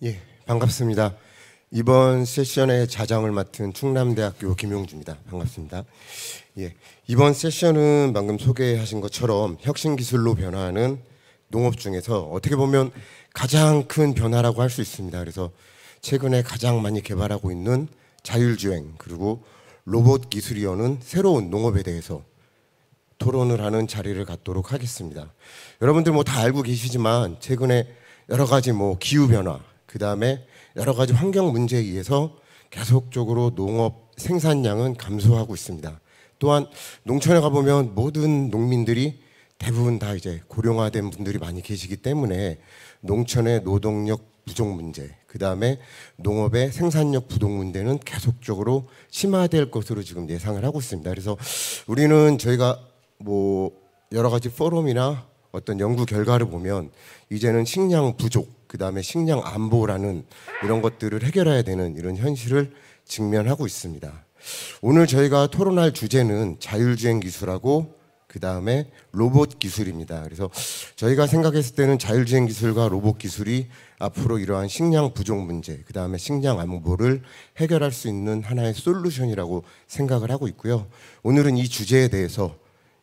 예, 반갑습니다. 이번 세션의 자장을 맡은 충남대학교 김용주입니다. 반갑습니다. 예, 이번 세션은 방금 소개하신 것처럼 혁신기술로 변화하는 농업 중에서 어떻게 보면 가장 큰 변화라고 할 수 있습니다. 그래서 최근에 가장 많이 개발하고 있는 자율주행 그리고 로봇 기술이 여는 새로운 농업에 대해서 토론을 하는 자리를 갖도록 하겠습니다. 여러분들 뭐 다 알고 계시지만 최근에 여러 가지 뭐 기후 변화, 그 다음에 여러 가지 환경 문제에 의해서 계속적으로 농업 생산량은 감소하고 있습니다. 또한 농촌에 가보면 모든 농민들이 대부분 다 이제 고령화된 분들이 많이 계시기 때문에 농촌의 노동력 부족 문제, 그 다음에 농업의 생산력 부족 문제는 계속적으로 심화될 것으로 지금 예상을 하고 있습니다. 그래서 우리는 저희가 뭐 여러 가지 포럼이나 어떤 연구 결과를 보면 이제는 식량 부족, 그 다음에 식량 안보라는 이런 것들을 해결해야 되는 이런 현실을 직면하고 있습니다. 오늘 저희가 토론할 주제는 자율주행 기술하고 그 다음에 로봇 기술입니다. 그래서 저희가 생각했을 때는 자율주행 기술과 로봇 기술이 앞으로 이러한 식량 부족 문제, 그 다음에 식량 안보를 해결할 수 있는 하나의 솔루션이라고 생각을 하고 있고요. 오늘은 이 주제에 대해서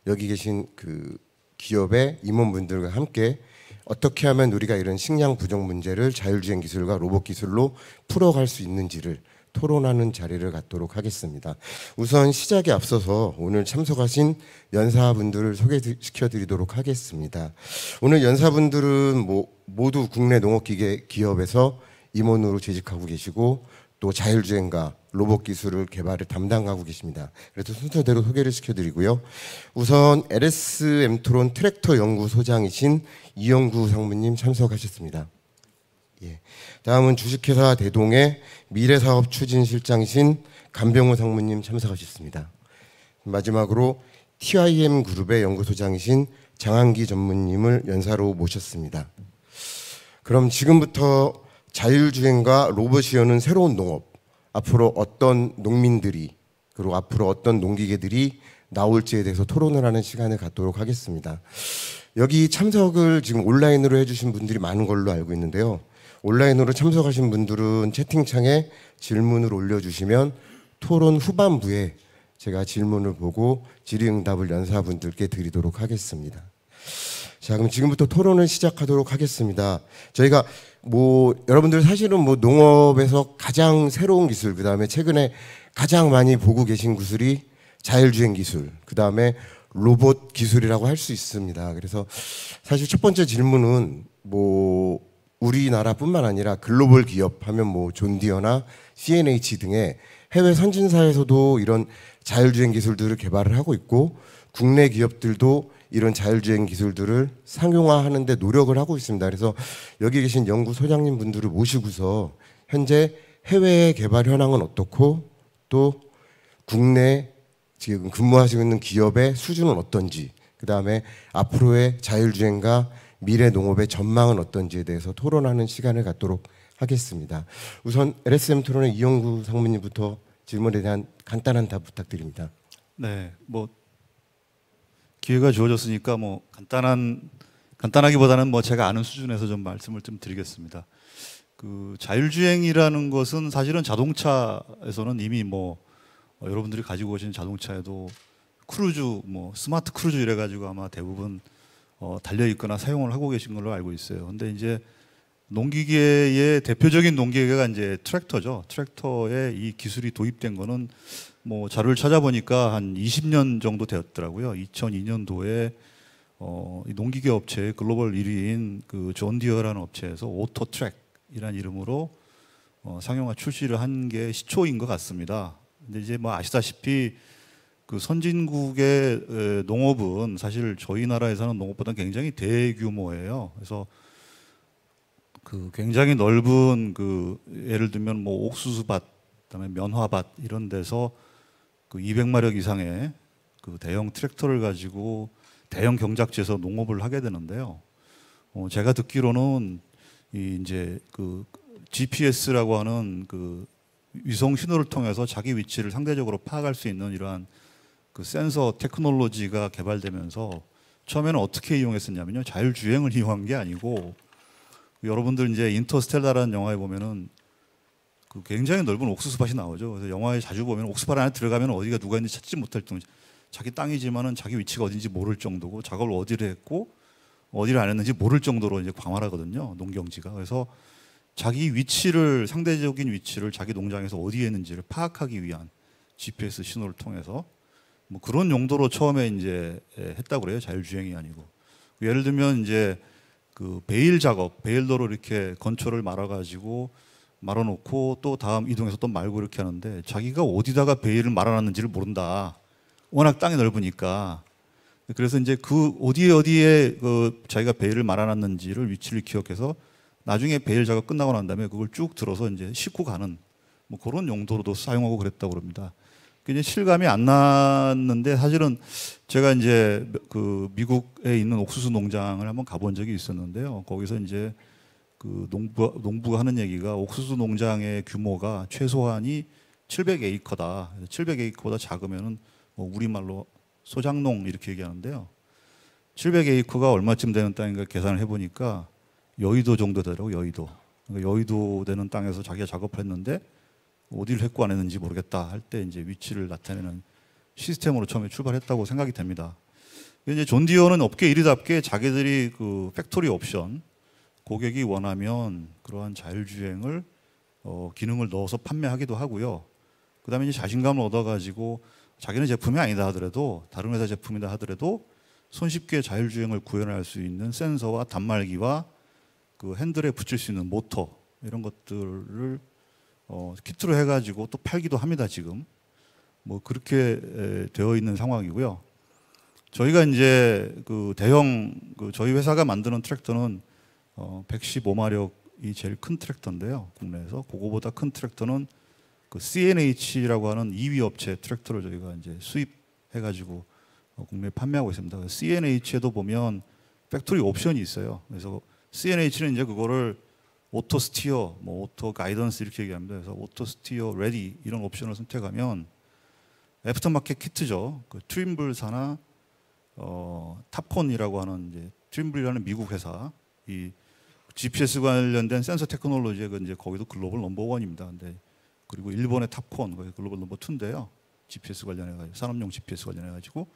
여기 계신 그 기업의 임원분들과 함께 어떻게 하면 우리가 이런 식량 부족 문제를 자율주행 기술과 로봇 기술로 풀어갈 수 있는지를 토론하는 자리를 갖도록 하겠습니다. 우선 시작에 앞서서 오늘 참석하신 연사분들을 소개시켜 드리도록 하겠습니다. 오늘 연사분들은 모두 국내 농업기계 기업에서 임원으로 재직하고 계시고 또 자율주행과 로봇 기술을 개발을 담당하고 계십니다. 그래서 순서대로 소개를 시켜드리고요. 우선 LS 엠트론 트랙터 연구소장이신 이영구 상무님 참석하셨습니다. 예. 다음은 주식회사 대동의 미래사업 추진실장이신 간병호 상무님 참석하셨습니다. 마지막으로 TIM 그룹의 연구소장이신 장한기 전무님을 연사로 모셨습니다. 그럼 지금부터 자율주행과 로봇이 여는 새로운 농업, 앞으로 어떤 농민들이 그리고 앞으로 어떤 농기계들이 나올지에 대해서 토론을 하는 시간을 갖도록 하겠습니다. 여기 참석을 지금 온라인으로 해주신 분들이 많은 걸로 알고 있는데요. 온라인으로 참석하신 분들은 채팅창에 질문을 올려주시면 토론 후반부에 제가 질문을 보고 질의응답을 연사분들께 드리도록 하겠습니다. 자, 그럼 지금부터 토론을 시작하도록 하겠습니다. 저희가 여러분들 사실은 농업에서 가장 새로운 기술, 그 다음에 최근에 가장 많이 보고 계신 기술이 자율주행 기술, 그 다음에 로봇 기술이라고 할 수 있습니다. 그래서 사실 첫 번째 질문은 우리나라뿐만 아니라 글로벌 기업 하면 존디어나 CNH 등의 해외 선진사에서도 이런 자율주행 기술들을 개발을 하고 있고 국내 기업들도 이런 자율주행 기술들을 상용화하는 데 노력을 하고 있습니다. 그래서 여기 계신 연구소장님 분들을 모시고서 현재 해외의 개발 현황은 어떻고 또 국내 지금 근무하시고 있는 기업의 수준은 어떤지, 그 다음에 앞으로의 자율주행과 미래 농업의 전망은 어떤지에 대해서 토론하는 시간을 갖도록 하겠습니다. 우선 LSM 토론의 이영구 상무님부터 질문에 대한 간단한 답 부탁드립니다. 네, 기회가 주어졌으니까 간단하기보다는 제가 아는 수준에서 좀 말씀을 좀 드리겠습니다. 그 자율주행이라는 것은 사실은 자동차에서는 이미 여러분들이 가지고 오신 자동차에도 크루즈, 스마트 크루즈 이래가지고 아마 대부분 달려 있거나 사용을 하고 계신 걸로 알고 있어요. 근데 이제 농기계의 대표적인 농기계가 이제 트랙터죠. 트랙터에 이 기술이 도입된 거는 자료를 찾아보니까 한 20년 정도 되었더라고요. 2002년도에 이 농기계 업체의 글로벌 1위인 그 존디어라는 업체에서 오토트랙이라는 이름으로 상용화 출시를 한 게 시초인 것 같습니다. 근데 이제 아시다시피 그 선진국의 농업은 사실 저희 나라에서는 농업보다 굉장히 대규모예요. 그래서 그 굉장히 넓은 예를 들면 옥수수밭, 그다음에 면화밭 이런 데서 그 200마력 이상의 그 대형 트랙터를 가지고 대형 경작지에서 농업을 하게 되는데요. 제가 듣기로는 이제 그 GPS라고 하는 그 위성 신호를 통해서 자기 위치를 상대적으로 파악할 수 있는 이러한 그 센서 테크놀로지가 개발되면서 처음에는 어떻게 이용했었냐면요. 자율주행을 이용한 게 아니고 여러분들 이제 인터스텔라라는 영화에 보면은 그 굉장히 넓은 옥수수밭이 나오죠. 그래서 영화에 자주 보면 옥수수밭 안에 들어가면 어디가 누가 있는지 찾지 못할 정도. 자기 땅이지만은 자기 위치가 어딘지 모를 정도고 작업을 어디를 했고 어디를 안 했는지 모를 정도로 이제 광활하거든요. 농경지가. 그래서 자기 위치를 상대적인 위치를 자기 농장에서 어디에 있는지를 파악하기 위한 GPS 신호를 통해서 뭐 그런 용도로 처음에 이제 했다고 그래요. 자율주행이 아니고. 예를 들면 이제 그 베일 작업, 베일도로 이렇게 건초를 말아가지고 말아놓고 또 다음 이동해서 또 말고 이렇게 하는데 자기가 어디다가 베일을 말아놨는지를 모른다. 워낙 땅이 넓으니까. 그래서 이제 그 어디에 그 자기가 베일을 말아놨는지를 위치를 기억해서 나중에 베일 작업 끝나고 난 다음에 그걸 쭉 들어서 이제 싣고 가는 뭐 그런 용도로도 사용하고 그랬다고 그럽니다. 굉장히 실감이 안 났는데 사실은 제가 이제 그 미국에 있는 옥수수 농장을 한번 가본 적이 있었는데요. 거기서 이제 그 농부가 하는 얘기가 옥수수 농장의 규모가 최소한이 700에이커다. 700에이커보다 작으면은 뭐 우리말로 소작농 이렇게 얘기하는데요. 700에이커가 얼마쯤 되는 땅인가 계산을 해보니까 여의도 정도 되더라고요. 여의도. 그러니까 여의도 되는 땅에서 자기가 작업을 했는데 어디를 했고 안 했는지 모르겠다 할 때 이제 위치를 나타내는 시스템으로 처음에 출발했다고 생각이 됩니다. 이제 존 디어는 업계 1위답게 자기들이 그 팩토리 옵션 고객이 원하면 그러한 자율주행을 기능을 넣어서 판매하기도 하고요. 그다음에 이제 자신감을 얻어가지고 자기네 제품이 아니다 하더라도 다른 회사 제품이다 하더라도 손쉽게 자율주행을 구현할 수 있는 센서와 단말기와 그 핸들에 붙일 수 있는 모터 이런 것들을 키트로 해가지고 또 팔기도 합니다. 지금 뭐 그렇게 되어 있는 상황이고요. 저희가 이제 그 대형 저희 회사가 만드는 트랙터는 115마력이 제일 큰 트랙터인데요. 국내에서 그거보다 큰 트랙터는 그 CNH라고 하는 2위 업체 트랙터를 저희가 이제 수입해가지고 국내에 판매하고 있습니다. CNH에도 보면 팩토리 옵션이 있어요. 그래서 CNH는 이제 그거를 오토 스티어, 뭐 오토 가이던스 이렇게 얘기합니다. 그래서 오토 스티어 레디 이런 옵션을 선택하면 애프터마켓 키트죠. 그 트림블사나 탑콘이라고 하는 이제 트림블이라는 미국 회사 이 GPS 관련된 센서 테크놀로지가 이제 거기도 글로벌 넘버 원입니다. 근데 그리고 일본의 탑콘 거기 글로벌 넘버 2인데요. GPS 관련해 가지고 산업용 GPS 관련해 가지고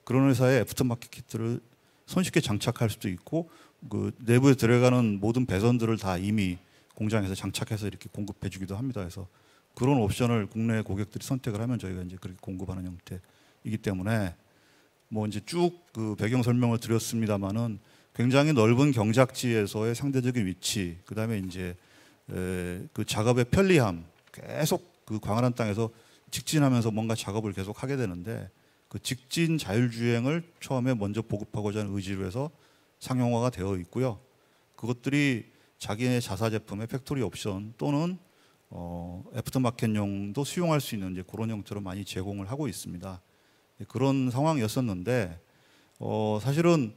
그런 회사의 애프터마켓 키트를 손쉽게 장착할 수도 있고 그 내부에 들어가는 모든 배선들을 다 이미 공장에서 장착해서 이렇게 공급해 주기도 합니다. 그래서 그런 옵션을 국내 고객들이 선택을 하면 저희가 이제 그렇게 공급하는 형태이기 때문에 뭐 이제 쭉 그 배경 설명을 드렸습니다만은 굉장히 넓은 경작지에서의 상대적인 위치, 그다음에 이제 그 작업의 편리함, 계속 그 광활한 땅에서 직진하면서 뭔가 작업을 계속 하게 되는데 그 직진 자율주행을 처음에 먼저 보급하고자 하는 의지로 해서 상용화가 되어 있고요. 그것들이 자기네 자사 제품의 팩토리 옵션 또는 애프터마켓용도 수용할 수 있는 이제 그런 형태로 많이 제공을 하고 있습니다. 그런 상황이었었는데 사실은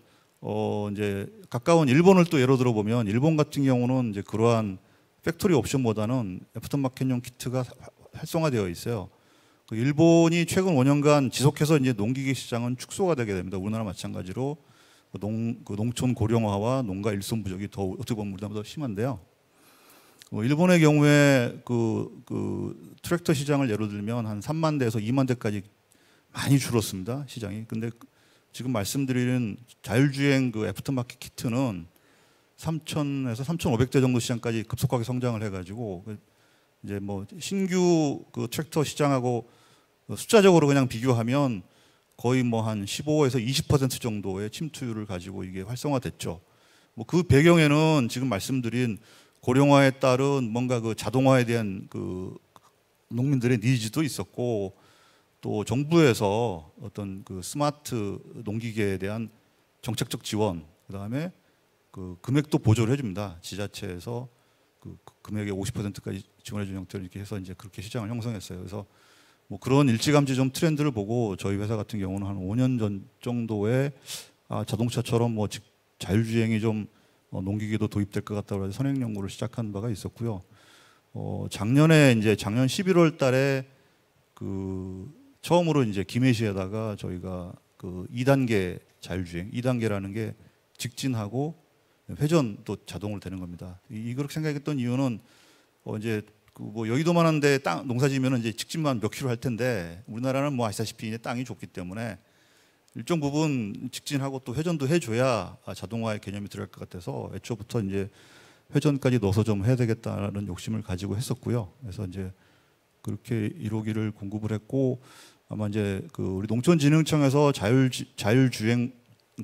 이제 가까운 일본을 또 예로 들어 보면 일본 같은 경우는 이제 그러한 팩토리 옵션보다는 애프터마켓용 키트가 활성화되어 있어요. 그 일본이 최근 5년간 지속해서 이제 농기계 시장은 축소가 되게 됩니다. 우리나라 마찬가지로 농촌 고령화와 농가 일손 부족이 더 어떻게 보면 우리나라보다 심한데요. 일본의 경우에 그 트랙터 시장을 예로 들면 한 3만 대에서 2만 대까지 많이 줄었습니다. 시장이. 근데 지금 말씀드리는 자율주행 그 애프터마켓 키트는 3,000에서 3,500대 정도 시장까지 급속하게 성장을 해가지고 이제 뭐 신규 그 트랙터 시장하고 숫자적으로 그냥 비교하면 거의 뭐 한 15에서 20% 정도의 침투율을 가지고 이게 활성화됐죠. 뭐 그 배경에는 지금 말씀드린 고령화에 따른 뭔가 그 자동화에 대한 그 농민들의 니즈도 있었고 또 정부에서 어떤 그 스마트 농기계에 대한 정책적 지원, 그다음에 그 금액도 보조를 해줍니다. 지자체에서 그 금액의 50%까지 지원해주는 형태로 이렇게 해서 이제 그렇게 시장을 형성했어요. 그래서 뭐 그런 일찌감치 좀 트렌드를 보고 저희 회사 같은 경우는 한 5년 전 정도에 자동차처럼 뭐 자율주행이 좀 농기계도 도입될 것 같다고 해서 선행 연구를 시작한 바가 있었고요. 작년 11월 달에 그 처음으로 이제 김해시에다가 저희가 그 2단계 자율주행, 2단계라는 게 직진하고 회전도 자동으로 되는 겁니다. 이렇게 생각했던 이유는 이제 뭐 여의도만한데 땅 농사지면은 이제 직진만 몇 킬로 할 텐데 우리나라는 뭐 아시다시피 이제 땅이 좁기 때문에 일정 부분 직진하고 또 회전도 해줘야 자동화의 개념이 들어갈 것 같아서 애초부터 이제 회전까지 넣어서 좀 해야 되겠다는 욕심을 가지고 했었고요. 그래서 이제 그렇게 1호기를 공급을 했고 아마 이제 그 우리 농촌진흥청에서 자율주행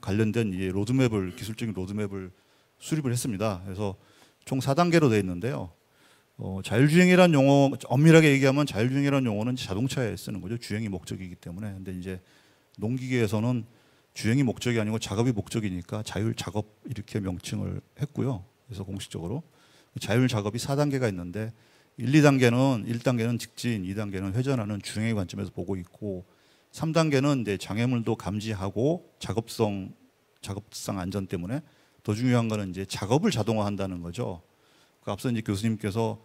관련된 이 로드맵을 기술적인 로드맵을 수립을 했습니다. 그래서 총 4단계로 되어 있는데요. 자율주행이라는 용어 엄밀하게 얘기하면 자율주행이라는 용어는 자동차에 쓰는 거죠. 주행이 목적이기 때문에. 근데 이제 농기계에서는 주행이 목적이 아니고 작업이 목적이니까 자율 작업 이렇게 명칭을 했고요. 그래서 공식적으로 자율 작업이 4단계가 있는데 1단계는 직진, 2단계는 회전하는 주행의 관점에서 보고 있고 3단계는 이제 장애물도 감지하고 작업성 안전 때문에 더 중요한 거는 이제 작업을 자동화한다는 거죠. 그 앞서 이제 교수님께서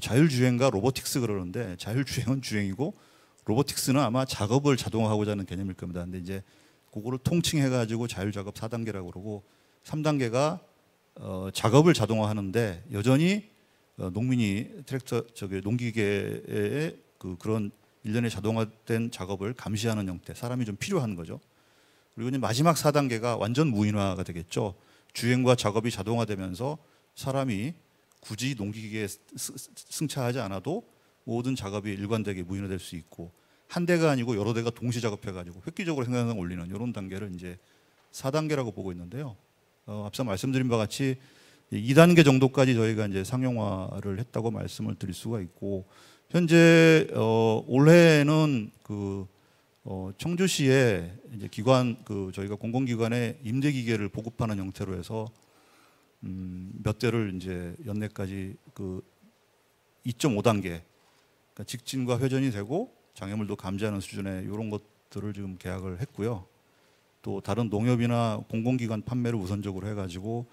자율주행과 로보틱스 그러는데 자율주행은 주행이고 로보틱스는 아마 작업을 자동화하고자 하는 개념일 겁니다. 근데 이제 그거를 통칭해가지고 자율작업 4단계라고 그러고 3단계가 작업을 자동화하는데 여전히 농민이 농기계의 그런 일련의 자동화된 작업을 감시하는 형태, 사람이 좀 필요한 거죠. 그리고 이제 마지막 4단계가 완전 무인화가 되겠죠. 주행과 작업이 자동화되면서 사람이 굳이 농기계에 승차하지 않아도 모든 작업이 일관되게 무인화될 수 있고 한 대가 아니고 여러 대가 동시 작업해가지고 획기적으로 생산성 올리는 이런 단계를 이제 4단계라고 보고 있는데요. 앞서 말씀드린 바와 같이 2단계 정도까지 저희가 이제 상용화를 했다고 말씀을 드릴 수가 있고 현재 올해는 그 청주시에 이제 기관 저희가 공공기관에 임대기계를 보급하는 형태로 해서 몇 대를 이제 연내까지 2.5단계 그러니까 직진과 회전이 되고 장애물도 감지하는 수준의 이런 것들을 지금 계약을 했고요. 또 다른 농협이나 공공기관 판매를 우선적으로 해가지고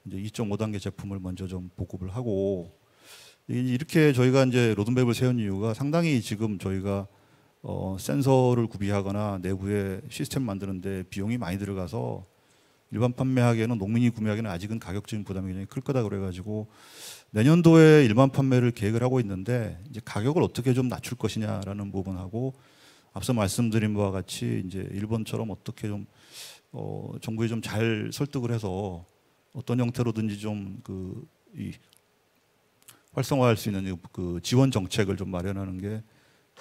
이제 2.5단계 제품을 먼저 좀 보급을 하고 이렇게 저희가 이제 로드맵을 세운 이유가 상당히 지금 저희가 센서를 구비하거나 내부에 시스템 만드는데 비용이 많이 들어가서 일반 판매하기에는 농민이 구매하기에는 아직은 가격적인 부담이 굉장히 클 거다 그래가지고 내년도에 일반 판매를 계획을 하고 있는데 이제 가격을 어떻게 좀 낮출 것이냐라는 부분하고 앞서 말씀드린 바와 같이 이제 일본처럼 어떻게 좀 정부에 좀 잘 설득을 해서 어떤 형태로든지 좀 활성화할 수 있는 그 지원 정책을 좀 마련하는 게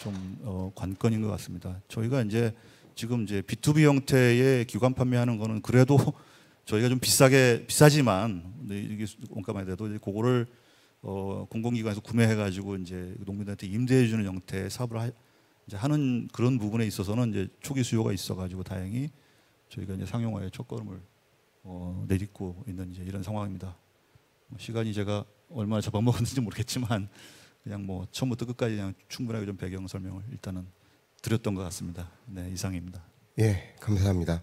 좀 관건인 것 같습니다. 저희가 이제 지금 이제 B2B 형태의 기관 판매하는 거는 그래도 저희가 좀 비싸지만 이게 원가만 돼도 이제 그거를 공공기관에서 구매해가지고 이제 농민들한테 임대해주는 형태의 사업을 이제 하는 그런 부분에 있어서는 이제 초기 수요가 있어가지고 다행히 저희가 이제 상용화의 첫걸음을 내딛고 있는 이제 이런 상황입니다. 시간이 제가 얼마나 잡아먹었는지 모르겠지만 그냥 뭐 처음부터 끝까지 그냥 충분하게 좀 배경 설명을 일단은 드렸던 것 같습니다. 네, 이상입니다. 예, 감사합니다.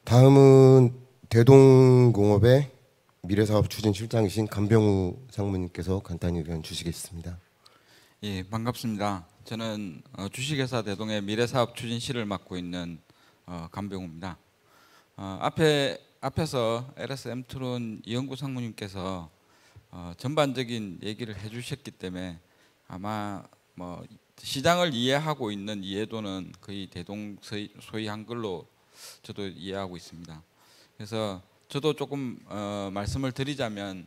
다음은 대동공업의 미래사업추진실장이신 간병우 상무님께서 간단히 의견 주시겠습니다. 예, 반갑습니다. 저는 주식회사 대동의 미래사업추진실을 맡고 있는 간병우입니다. 앞에서 LS 엠트론 이영구 상무님께서 전반적인 얘기를 해주셨기 때문에 아마 뭐 시장을 이해하고 있는 이해도는 거의 대동 소위 한글로 저도 이해하고 있습니다. 그래서 저도 조금 말씀을 드리자면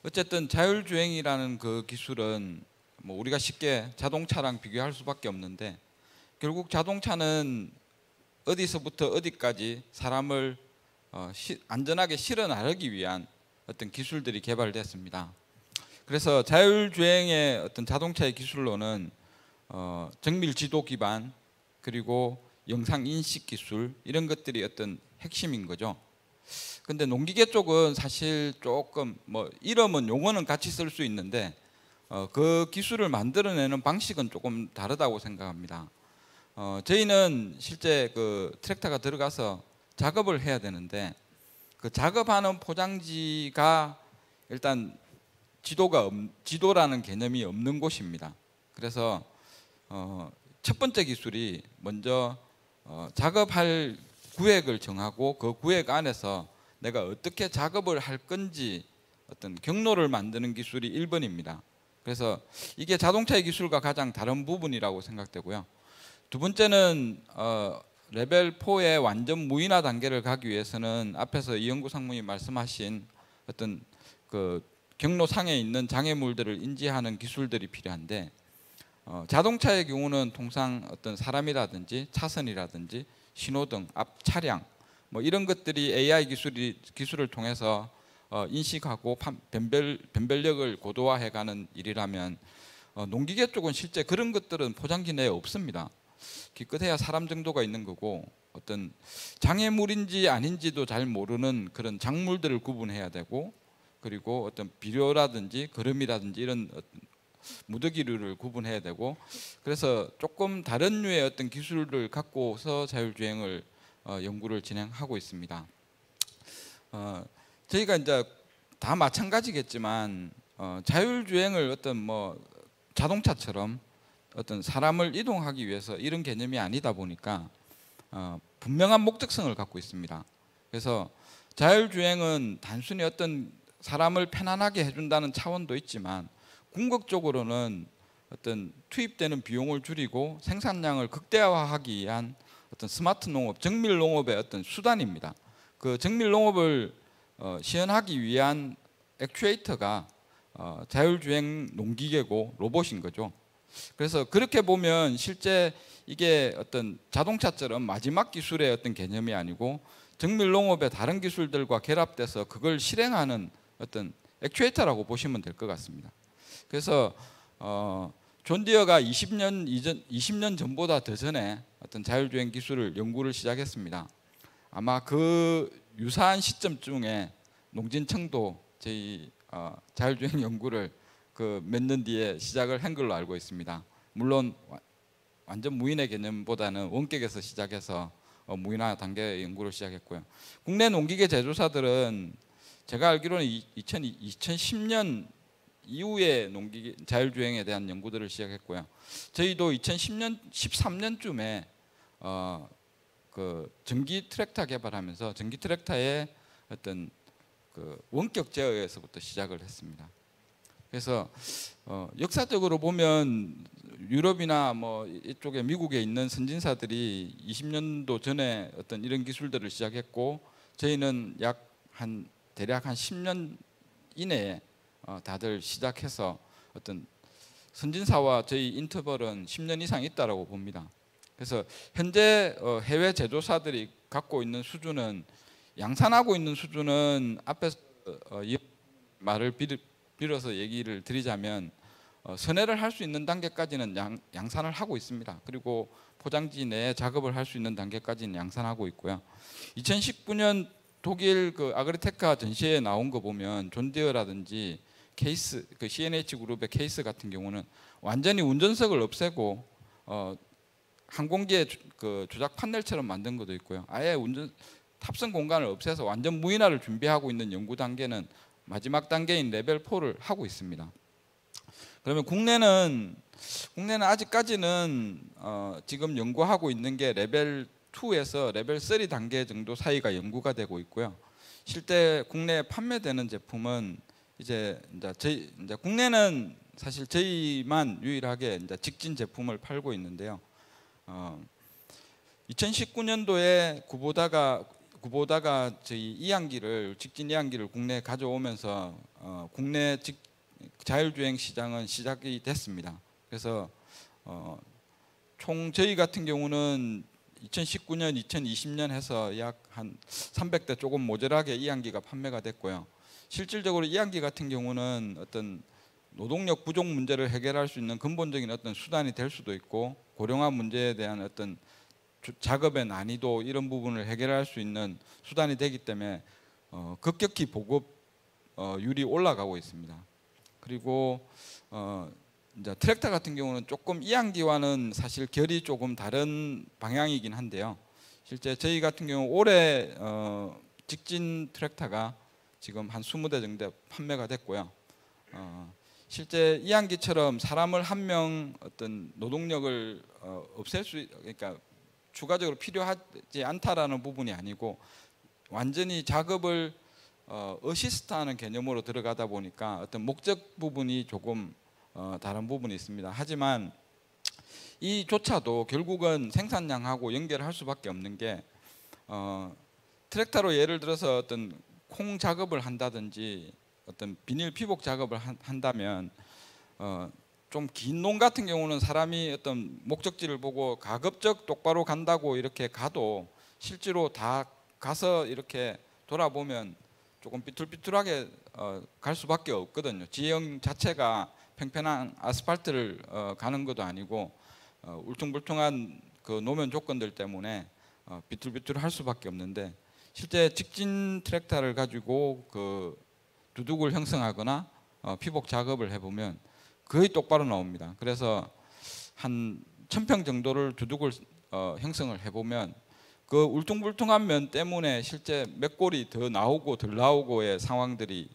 어쨌든 자율주행이라는 그 기술은 뭐 우리가 쉽게 자동차랑 비교할 수밖에 없는데 결국 자동차는 어디서부터 어디까지 사람을 안전하게 실어 나르기 위한 어떤 기술들이 개발됐습니다. 그래서 자율주행의 어떤 자동차의 기술로는 정밀 지도 기반 그리고 영상 인식 기술 이런 것들이 어떤 핵심인 거죠. 근데 농기계 쪽은 사실 조금 뭐 이름은 용어는 같이 쓸 수 있는데 그 기술을 만들어내는 방식은 조금 다르다고 생각합니다. 저희는 실제 그 트랙터가 들어가서 작업을 해야 되는데 그 작업하는 포장지가 일단 지도라는 개념이 없는 곳입니다. 그래서 첫 번째 기술이 먼저 작업할 구획을 정하고 그 구획 안에서 내가 어떻게 작업을 할 건지 어떤 경로를 만드는 기술이 1번입니다. 그래서 이게 자동차의 기술과 가장 다른 부분이라고 생각되고요. 두 번째는 레벨 4의 완전 무인화 단계를 가기 위해서는 앞에서 이영구 상무님 말씀하신 어떤 그 경로상에 있는 장애물들을 인지하는 기술들이 필요한데, 자동차의 경우는 통상 어떤 사람이라든지 차선이라든지 신호등, 앞 차량 뭐 이런 것들이 AI 기술을 통해서 인식하고 변별력을 고도화해가는 일이라면, 농기계 쪽은 실제 그런 것들은 포장지 내에 없습니다. 기껏해야 사람 정도가 있는 거고, 어떤 장애물인지 아닌지도 잘 모르는 그런 작물들을 구분해야 되고, 그리고 어떤 비료라든지 거름이라든지 이런 무더기류를 구분해야 되고, 그래서 조금 다른 류의 어떤 기술을 갖고서 자율주행을 연구를 진행하고 있습니다. 저희가 이제 다 마찬가지겠지만 자율주행을 어떤 뭐 자동차처럼 어떤 사람을 이동하기 위해서 이런 개념이 아니다 보니까 분명한 목적성을 갖고 있습니다. 그래서 자율주행은 단순히 어떤 사람을 편안하게 해준다는 차원도 있지만, 궁극적으로는 어떤 투입되는 비용을 줄이고 생산량을 극대화하기 위한 어떤 스마트 농업, 정밀 농업의 어떤 수단입니다. 그 정밀 농업을 시연하기 위한 액추에이터가 자율주행 농기계고 로봇인 거죠. 그래서 그렇게 보면 실제 이게 어떤 자동차처럼 마지막 기술의 어떤 개념이 아니고 정밀 농업의 다른 기술들과 결합돼서 그걸 실행하는 어떤 액추에이터라고 보시면 될 것 같습니다. 그래서 존 디어가 20년 전보다 더 전에 어떤 자율주행 기술을 연구를 시작했습니다. 아마 그 유사한 시점쯤에 농진청도 저희 자율주행 연구를 그 몇 년 뒤에 시작을 한 걸로 알고 있습니다. 물론 완전 무인의 개념보다는 원격에서 시작해서 무인화 단계 연구를 시작했고요. 국내 농기계 제조사들은 제가 알기로는 2010년 이후에 농기계 자율주행에 대한 연구들을 시작했고요. 저희도 2010년 13년쯤에 그 전기 트랙터 개발하면서 전기 트랙터의 어떤 그 원격 제어에서부터 시작을 했습니다. 그래서 역사적으로 보면 유럽이나 뭐 이쪽에 미국에 있는 선진사들이 20년도 전에 어떤 이런 기술들을 시작했고, 저희는 대략 한 10년 이내에 다들 시작해서 어떤 선진사와 저희 인터벌은 10년 이상 있다라고 봅니다. 그래서 현재 해외 제조사들이 갖고 있는 수준은, 양산하고 있는 수준은 앞에서 말을 빌어서 얘기를 드리자면 선회를 할 수 있는 단계까지는 양산을 하고 있습니다. 그리고 포장지 내에 작업을 할 수 있는 단계까지는 양산하고 있고요. 2019년 독일 그 아그리테카 전시회에 나온 거 보면 존 디어라든지 케이스, 그 CNH 그룹의 케이스 같은 경우는 완전히 운전석을 없애고 항공기의 그 조작 판넬처럼 만든 것도 있고요. 아예 탑승 공간을 없애서 완전 무인화를 준비하고 있는 연구 단계는 마지막 단계인 레벨 4를 하고 있습니다. 그러면 국내는 아직까지는 지금 연구하고 있는 게 레벨 2에서 레벨 3 단계 정도 사이가 연구가 되고 있고요. 실제 국내에 판매되는 제품은 이제 국내는 사실 저희만 유일하게 이제 직진 제품을 팔고 있는데요. 2019년도에 구보다가 저희 직진 이항기를 국내에 가져오면서 국내 자율주행 시장은 시작이 됐습니다. 그래서 총 저희 같은 경우는 2019년, 2020년 해서 약 한 300대 조금 모자라게 이항기가 판매가 됐고요. 실질적으로 이항기 같은 경우는 어떤 노동력 부족 문제를 해결할 수 있는 근본적인 어떤 수단이 될 수도 있고, 고령화 문제에 대한 어떤 작업의 난이도 이런 부분을 해결할 수 있는 수단이 되기 때문에 급격히 보급률이 올라가고 있습니다. 그리고 이제 트랙터 같은 경우는 조금 이항기와는 사실 결이 조금 다른 방향이긴 한데요. 실제 저희 같은 경우 올해 직진 트랙터가 지금 한 20대 정도 판매가 됐고요. 실제 이항기처럼 사람을 한 명 어떤 노동력을 그러니까 추가적으로 필요하지 않다라는 부분이 아니고, 완전히 작업을 어시스트하는 개념으로 들어가다 보니까 어떤 목적 부분이 조금 다른 부분이 있습니다. 하지만 이조차도 결국은 생산량하고 연결할 수밖에 없는 게 트랙터로 예를 들어서 어떤 콩 작업을 한다든지 어떤 비닐 피복 작업을 한다면 좀 긴 농 같은 경우는 사람이 어떤 목적지를 보고 가급적 똑바로 간다고 이렇게 가도 실제로 다 가서 이렇게 돌아보면 조금 삐뚤삐뚤하게 갈 수밖에 없거든요. 지형 자체가 평평한 아스팔트를 가는 것도 아니고 울퉁불퉁한 그 노면 조건들 때문에 삐뚤삐뚤할 수밖에 없는데 실제 직진 트랙터를 가지고 그 두둑을 형성하거나 피복 작업을 해보면 거의 똑바로 나옵니다. 그래서 한 1000평 정도를 두둑을 형성을 해보면 그 울퉁불퉁한 면 때문에 실제 몇 골이 더 나오고 덜 나오고의 상황들이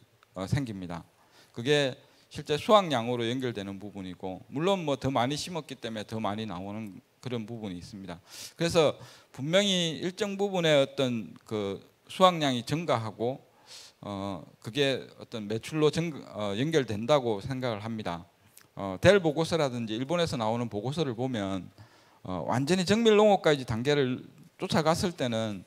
생깁니다. 그게 실제 수확량으로 연결되는 부분이고 물론 뭐 더 많이 심었기 때문에 더 많이 나오는 그런 부분이 있습니다. 그래서 분명히 일정 부분의 어떤 그 수확량이 증가하고 그게 어떤 매출로 연결된다고 생각을 합니다. 델 보고서라든지 일본에서 나오는 보고서를 보면 완전히 정밀 농업까지 단계를 쫓아갔을 때는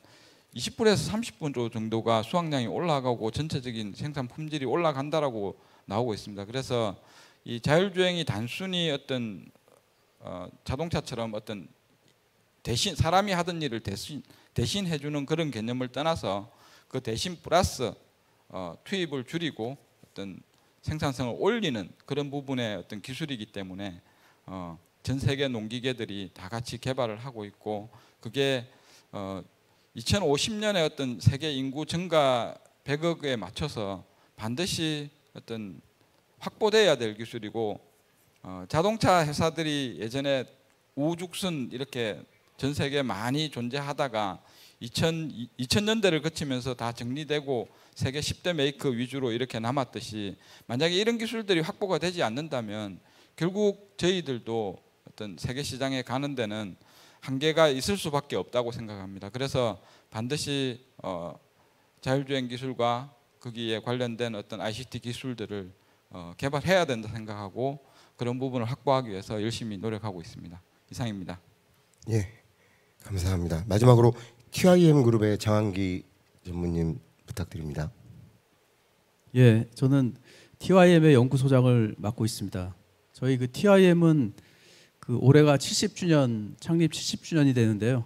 20분에서 30분 정도가 수확량이 올라가고 전체적인 생산 품질이 올라간다라고 나오고 있습니다. 그래서 이 자율주행이 단순히 어떤 자동차처럼 어떤 대신 사람이 하던 일을 대신 해주는 그런 개념을 떠나서 그 대신 플러스 투입을 줄이고 어떤 생산성을 올리는 그런 부분의 어떤 기술이기 때문에 전 세계 농기계들이 다 같이 개발을 하고 있고 그게 2050년에 어떤 세계 인구 증가 100억에 맞춰서 반드시 어떤 확보돼야 될 기술이고 자동차 회사들이 예전에 우죽순 이렇게 전 세계에 많이 존재하다가 2000년대를 거치면서 다 정리되고 세계 10대 메이커 위주로 이렇게 남았듯이 만약에 이런 기술들이 확보가 되지 않는다면 결국 저희들도 어떤 세계 시장에 가는 데는 한계가 있을 수밖에 없다고 생각합니다. 그래서 반드시 자율주행 기술과 거기에 관련된 어떤 ICT 기술들을 개발해야 된다 생각하고 그런 부분을 확보하기 위해서 열심히 노력하고 있습니다. 이상입니다. 예, 감사합니다. 마지막으로 QIM 그룹의 장한기 전무님 부탁드립니다. 예, 저는 TIM의 연구소장을 맡고 있습니다. 저희 그 TIM은 그 올해가 70주년 창립 70주년이 되는데요.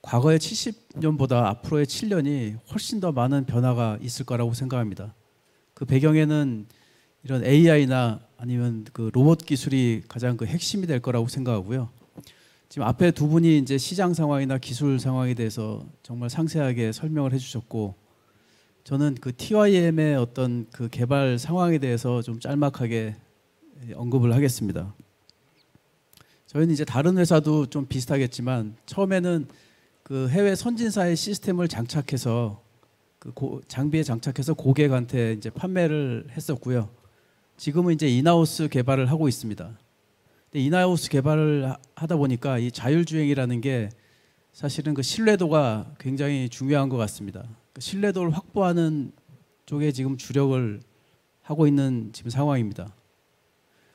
과거의 70년보다 앞으로의 7년이 훨씬 더 많은 변화가 있을 거라고 생각합니다. 그 배경에는 이런 AI나 아니면 그 로봇 기술이 가장 그 핵심이 될 거라고 생각하고요. 지금 앞에 두 분이 이제 시장 상황이나 기술 상황에 대해서 정말 상세하게 설명을 해주셨고, 저는 그 TIM의 어떤 그 개발 상황에 대해서 좀 짤막하게 언급을 하겠습니다. 저희는 이제 다른 회사도 좀 비슷하겠지만 처음에는 그 해외 선진사의 시스템을 장착해서 그 장비에 장착해서 고객한테 이제 판매를 했었고요. 지금은 이제 인하우스 개발을 하고 있습니다. 근데 인하우스 개발을 하다 보니까 이 자율주행이라는 게 사실은 그 신뢰도가 굉장히 중요한 것 같습니다. 그 신뢰도를 확보하는 쪽에 지금 주력을 하고 있는 지금 상황입니다.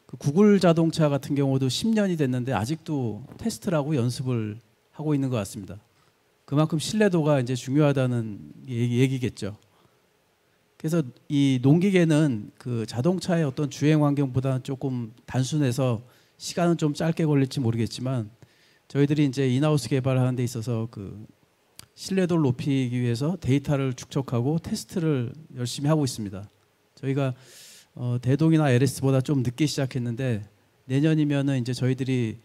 그 구글 자동차 같은 경우도 10년이 됐는데 아직도 테스트라고 연습을 하고 있는 것 같습니다. 그만큼 신뢰도가 이제 중요하다는 얘기겠죠. 그래서 이 농기계는 그 자동차의 어떤 주행 환경보다는 조금 단순해서 시간은 좀 짧게 걸릴지 모르겠지만 저희들이 이제 인하우스 개발하는 데 있어서 그 신뢰도를 높이기 위해서 데이터를 축적하고 테스트를 열심히 하고 있습니다. 저희가 대동이나 LS보다 좀 늦게 시작했는데 내년이면은 이제 저희들이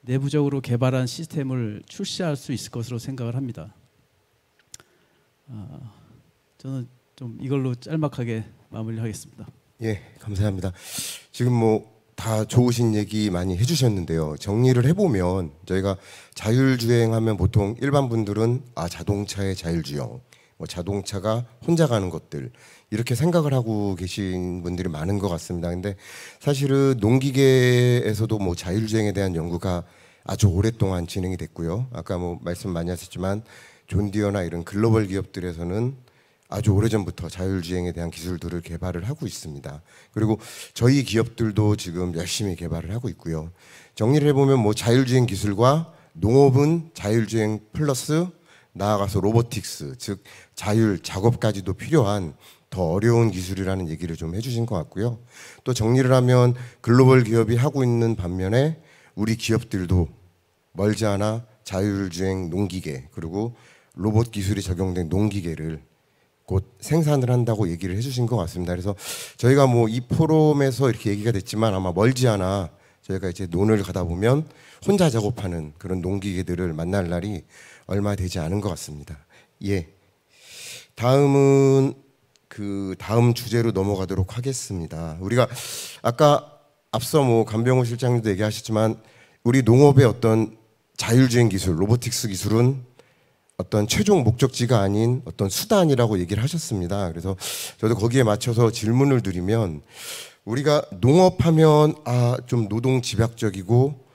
내부적으로 개발한 시스템을 출시할 수 있을 것으로 생각을 합니다. 저는 좀 이걸로 짤막하게 마무리하겠습니다. 예, 감사합니다. 지금 뭐 다 좋으신 얘기 많이 해주셨는데요. 정리를 해보면 저희가 자율주행하면 보통 일반 분들은 자동차의 자율주행, 뭐 자동차가 혼자 가는 것들 이렇게 생각을 하고 계신 분들이 많은 것 같습니다. 근데 사실은 농기계에서도 뭐 자율주행에 대한 연구가 아주 오랫동안 진행이 됐고요. 아까 뭐 말씀 많이 하셨지만 존디어나 이런 글로벌 기업들에서는 아주 오래전부터 자율주행에 대한 기술들을 개발을 하고 있습니다. 그리고 저희 기업들도 지금 열심히 개발을 하고 있고요. 정리를 해보면 뭐 자율주행 기술과 농업은 자율주행 플러스 나아가서 로보틱스, 즉 자율 작업까지도 필요한 더 어려운 기술이라는 얘기를 좀 해주신 것 같고요. 또 정리를 하면 글로벌 기업이 하고 있는 반면에 우리 기업들도 멀지 않아 자율주행 농기계 그리고 로봇 기술이 적용된 농기계를 곧 생산을 한다고 얘기를 해주신 것 같습니다. 그래서 저희가 뭐 이 포럼에서 이렇게 얘기가 됐지만 아마 멀지 않아 저희가 이제 논을 가다 보면 혼자 작업하는 그런 농기계들을 만날 날이 얼마 되지 않은 것 같습니다. 예. 다음은 그 다음 주제로 넘어가도록 하겠습니다. 우리가 아까 앞서 뭐 간병호 실장님도 얘기하셨지만 우리 농업의 어떤 자율주행 기술, 로보틱스 기술은 어떤 최종 목적지가 아닌 어떤 수단이라고 얘기를 하셨습니다. 그래서 저도 거기에 맞춰서 질문을 드리면 우리가 농업하면 좀 노동 집약적이고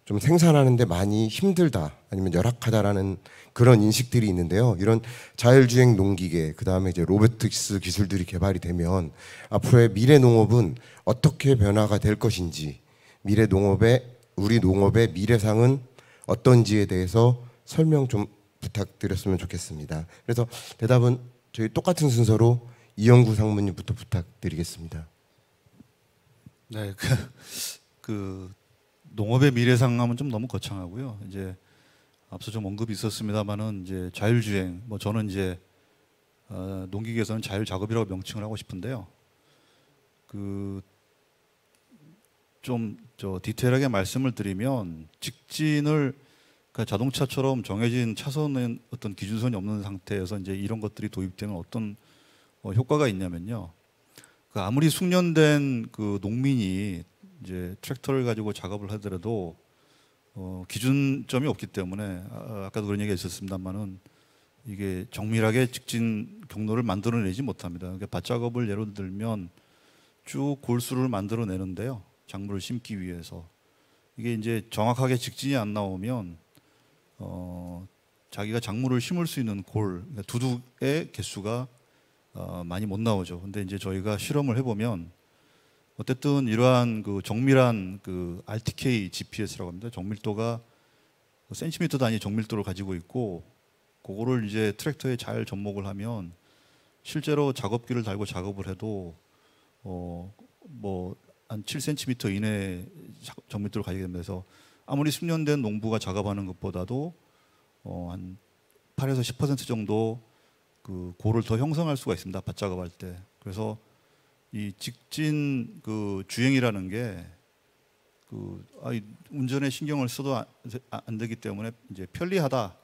좀 생산하는데 많이 힘들다 아니면 열악하다라는 그런 인식들이 있는데요. 이런 자율주행 농기계 그다음에 이제 로보틱스 기술들이 개발이 되면 앞으로의 미래 농업은 어떻게 변화가 될 것인지 미래 농업의 우리 농업의 미래상은 어떤지에 대해서 설명 좀 부탁드렸으면 좋겠습니다. 그래서 대답은 저희 똑같은 순서로 이영구 상무님부터 부탁드리겠습니다. 네, 그 농업의 미래상 하면 좀 너무 거창하고요. 이제 앞서 좀 언급이 있었습니다만은 이제 자율주행, 뭐 저는 이제 농기계에서는 자율 작업이라고 명칭을 하고 싶은데요. 그 좀 저 디테일하게 말씀을 드리면 직진을 그러니까 자동차처럼 정해진 차선에 어떤 기준선이 없는 상태에서 이제 이런 것들이 도입되면 어떤 효과가 있냐면요. 그 아무리 숙련된 그 농민이 이제 트랙터를 가지고 작업을 하더라도 기준점이 없기 때문에 아까도 그런 얘기가 있었습니다만은 이게 정밀하게 직진 경로를 만들어내지 못합니다. 그러니까 밭작업을 예로 들면 쭉 골수를 만들어내는데요. 작물을 심기 위해서 이게 이제 정확하게 직진이 안 나오면 자기가 작물을 심을 수 있는 골, 그러니까 두둑의 개수가 많이 못 나오죠. 근데 이제 저희가 실험을 해보면 어쨌든 이러한 그 정밀한 그 RTK GPS라고 합니다. 정밀도가 센티미터 단위 정밀도를 가지고 있고 그거를 이제 트랙터에 잘 접목을 하면 실제로 작업기를 달고 작업을 해도 뭐 한 7cm 이내 정밀도를 가지게 되면서 아무리 숙련된 농부가 작업하는 것보다도 한 8에서 10% 정도 그 고를 더 형성할 수가 있습니다. 밭 작업할 때. 그래서 이 직진 그 주행이라는 게 그 운전에 신경을 써도 안 되기 때문에 이제 편리하다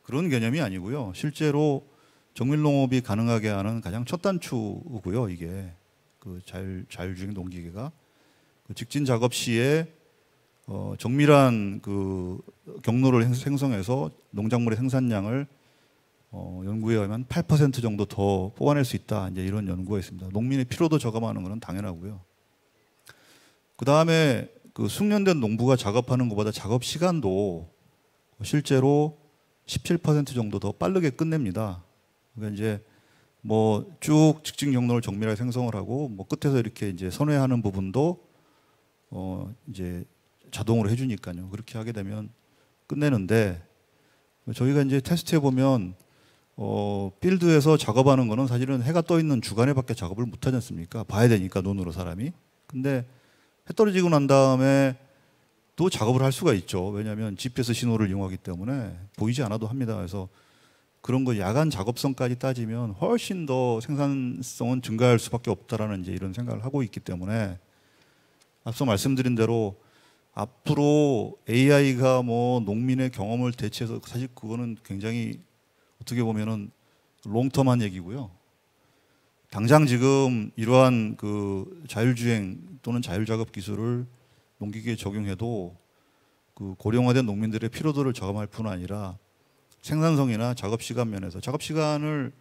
그런 개념이 아니고요. 실제로 정밀 농업이 가능하게 하는 가장 첫 단추고요. 이게 그 자율주행 농기계가 그 직진 작업 시에 정밀한 그 경로를 생성해서 농작물의 생산량을 연구에 의하면 8% 정도 더 뽑아낼 수 있다. 이제 이런 연구가 있습니다. 농민의 피로도 저감하는 것은 당연하고요. 그 다음에 그 숙련된 농부가 작업하는 것보다 작업 시간도 실제로 17% 정도 더 빠르게 끝냅니다. 그러니까 이제 뭐 쭉 직진 경로를 정밀하게 생성을 하고 뭐 끝에서 이렇게 이제 선회하는 부분도 이제 자동으로 해주니까요. 그렇게 하게 되면 끝내는데 저희가 이제 테스트해 보면 필드에서 작업하는 거는 사실은 해가 떠 있는 주간에밖에 작업을 못 하지 않습니까? 봐야 되니까 눈으로 사람이. 근데 해 떨어지고 난 다음에 또 작업을 할 수가 있죠. 왜냐하면 GPS 신호를 이용하기 때문에 보이지 않아도 합니다. 그래서 그런 거 야간 작업성까지 따지면 훨씬 더 생산성은 증가할 수밖에 없다라는 이제 이런 생각을 하고 있기 때문에 앞서 말씀드린 대로 앞으로 AI가 뭐 농민의 경험을 대체해서 사실 그거는 굉장히 어떻게 보면은 롱텀한 얘기고요. 당장 지금 이러한 그 자율주행 또는 자율작업 기술을 농기계에 적용해도 그 고령화된 농민들의 피로도를 저감할 뿐 아니라 생산성이나 작업 시간 면에서 작업 시간을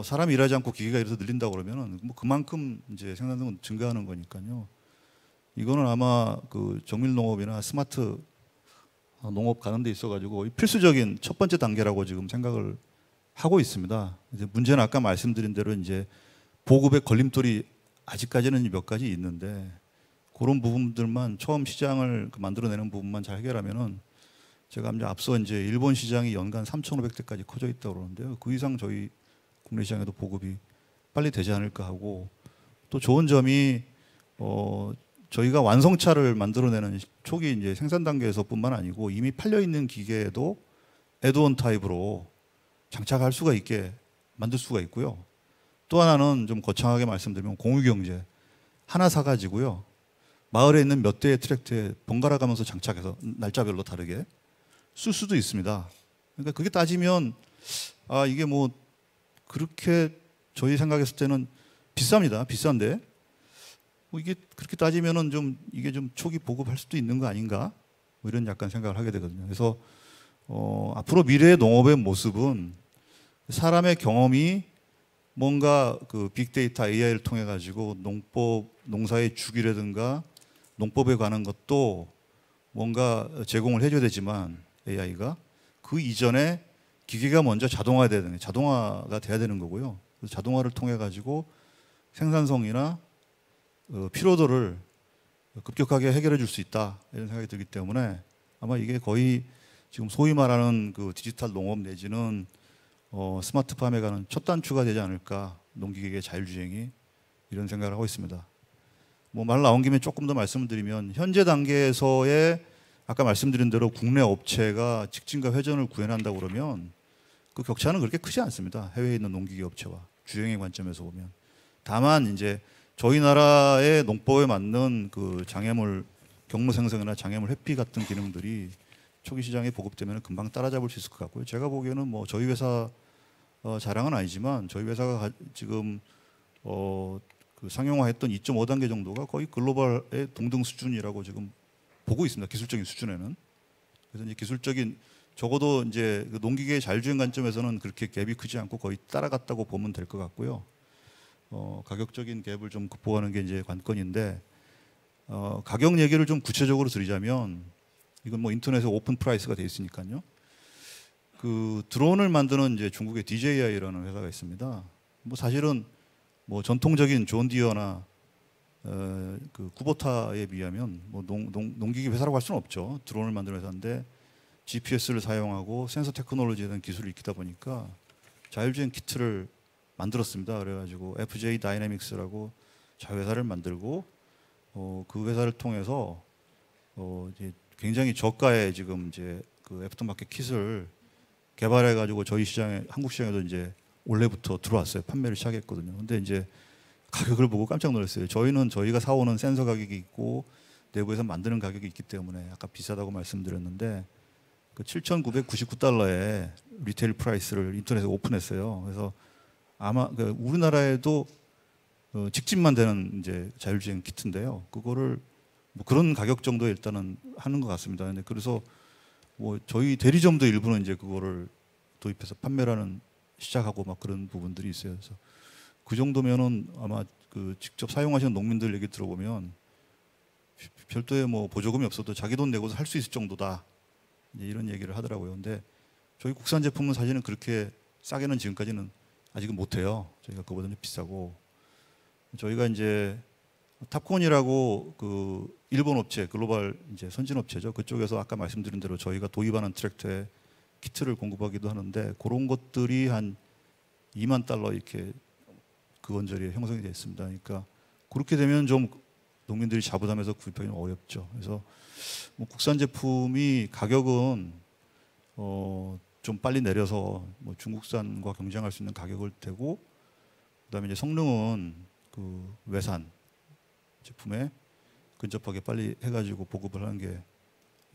사람이 일하지 않고 기계가 일해서 늘린다고 그러면은 뭐 그만큼 이제 생산성은 증가하는 거니까요. 이거는 아마 그 정밀 농업이나 스마트 농업 가는 데 있어가지고 필수적인 첫 번째 단계라고 지금 생각을 하고 있습니다. 이제 문제는 아까 말씀드린 대로 이제 보급의 걸림돌이 아직까지는 몇 가지 있는데 그런 부분들만 처음 시장을 만들어내는 부분만 잘 해결하면은 제가 이제 앞서 이제 일본 시장이 연간 3,500대까지 커져 있다고 그러는데요. 그 이상 저희 국내 시장에도 보급이 빨리 되지 않을까 하고 또 좋은 점이 저희가 완성차를 만들어내는 초기 이제 생산 단계에서뿐만 아니고 이미 팔려 있는 기계에도 애드온 타입으로 장착할 수가 있게 만들 수가 있고요. 또 하나는 좀 거창하게 말씀드리면 공유경제 하나 사가지고요. 마을에 있는 몇 대의 트랙터에 번갈아 가면서 장착해서 날짜별로 다르게 쓸 수도 있습니다. 그러니까 그게 따지면 이게 뭐 그렇게 저희 생각했을 때는 비쌉니다. 비싼데 뭐 이게 그렇게 따지면은 좀 이게 좀 초기 보급할 수도 있는 거 아닌가? 뭐 이런 약간 생각을 하게 되거든요. 그래서 앞으로 미래의 농업의 모습은 사람의 경험이 뭔가 그 빅데이터 AI를 통해 가지고 농사의 주기라든가 농법에 관한 것도 뭔가 제공을 해줘야 되지만 AI가 그 이전에 기계가 먼저 자동화가 돼야 되는 거고요. 그래서 자동화를 통해 가지고 생산성이나 피로도를 급격하게 해결해 줄 수 있다 이런 생각이 들기 때문에 아마 이게 거의 지금 소위 말하는 그 디지털 농업 내지는 스마트팜에 가는 첫 단추가 되지 않을까 농기계의 자율주행이 이런 생각을 하고 있습니다. 뭐 말 나온 김에 조금 더 말씀을 드리면 현재 단계에서의 아까 말씀드린 대로 국내 업체가 직진과 회전을 구현한다고 그러면 그 격차는 그렇게 크지 않습니다. 해외에 있는 농기계 업체와 주행의 관점에서 보면 다만 이제 저희 나라의 농법에 맞는 그 장애물 경로 생성이나 장애물 회피 같은 기능들이 초기 시장에 보급되면 금방 따라잡을 수 있을 것 같고요. 제가 보기에는 뭐 저희 회사 자랑은 아니지만 저희 회사가 지금 그 상용화했던 2.5단계 정도가 거의 글로벌의 동등 수준이라고 지금 보고 있습니다. 기술적인 수준에는. 그래서 이제 기술적인 적어도 이제 그 농기계 자율주행 관점에서는 그렇게 갭이 크지 않고 거의 따라갔다고 보면 될 것 같고요. 가격적인 갭을 좀 극복하는 게 이제 관건인데 가격 얘기를 좀 구체적으로 드리자면 이건 뭐 인터넷에 오픈 프라이스가 돼 있으니까요. 그 드론을 만드는 이제 중국의 DJI라는 회사가 있습니다. 뭐 사실은 뭐 전통적인 존 디어나 그 쿠보타에 비하면 뭐 농기계 회사라고 할 수는 없죠. 드론을 만드는 회사인데 GPS를 사용하고 센서 테크놀로지에 대한 기술을 익히다 보니까 자율주행 키트를 만들었습니다. 그래가지고 FJ 다이내믹스라고 자회사를 만들고 그 회사를 통해서 이제 굉장히 저가의 지금 이제 그 애프터마켓 킷을 개발해가지고 저희 시장에 한국 시장에도 이제 올해부터 들어왔어요. 판매를 시작했거든요. 근데 이제 가격을 보고 깜짝 놀랐어요. 저희는 저희가 사오는 센서 가격이 있고 내부에서 만드는 가격이 있기 때문에 아까 비싸다고 말씀드렸는데 그 7,999달러에 리테일 프라이스를 인터넷에 오픈했어요. 그래서 아마 그 우리나라에도 직진만 되는 이제 자율주행 키트인데요. 그거를 뭐 그런 가격 정도에 일단은 하는 것 같습니다. 근데 그래서 뭐 저희 대리점도 일부는 이제 그거를 도입해서 판매라는 시작하고 막 그런 부분들이 있어요. 그래서 그 정도면은 아마 그 직접 사용하시는 농민들 얘기 들어보면 별도의 뭐 보조금이 없어도 자기 돈 내고서 할 수 있을 정도다. 이제 이런 얘기를 하더라고요. 근데 저희 국산 제품은 사실은 그렇게 싸게는 지금까지는 아직은 못해요. 저희가 그보다 좀 비싸고 저희가 이제 탑콘이라고 그 일본 업체 글로벌 이제 선진 업체죠. 그쪽에서 아까 말씀드린 대로 저희가 도입하는 트랙터에 키트를 공급하기도 하는데 그런 것들이 한 2만 달러 이렇게 그 언저리에 형성이 되어 있습니다. 그러니까 그렇게 되면 좀 농민들이 자부담해서 구입하기는 어렵죠. 그래서 뭐 국산 제품이 가격은 좀 빨리 내려서 뭐 중국산과 경쟁할 수 있는 가격을 대고 그다음에 이제 성능은 그 외산 제품에 근접하게 빨리 해가지고 보급을 하는 게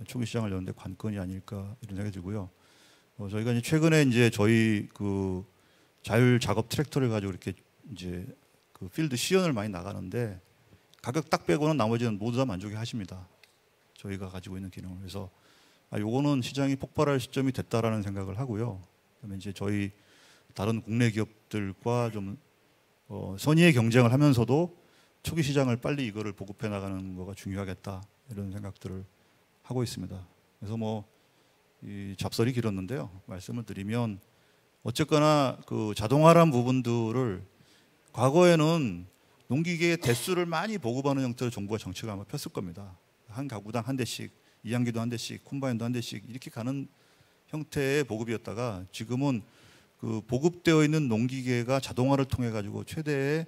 초기 시장을 여는데 관건이 아닐까 이런 생각이 들고요. 저희가 이제 최근에 이제 저희 그 자율 작업 트랙터를 가지고 이렇게 이제 그 필드 시연을 많이 나가는데 가격 딱 빼고는 나머지는 모두 다 만족해 하십니다. 저희가 가지고 있는 기능을. 그래서 요거는 시장이 폭발할 시점이 됐다라는 생각을 하고요. 그다음에 이제 저희 다른 국내 기업들과 좀 선의의 경쟁을 하면서도 초기 시장을 빨리 이거를 보급해 나가는 거가 중요하겠다 이런 생각들을 하고 있습니다. 그래서 뭐 이 잡설이 길었는데요. 말씀을 드리면 어쨌거나 그 자동화란 부분들을 과거에는 농기계의 대수를 많이 보급하는 형태로 정부가 정책을 아마 폈을 겁니다. 한 가구당 한 대씩, 이양기도 한 대씩, 콤바인도 한 대씩 이렇게 가는 형태의 보급이었다가 지금은 그 보급되어 있는 농기계가 자동화를 통해 가지고 최대의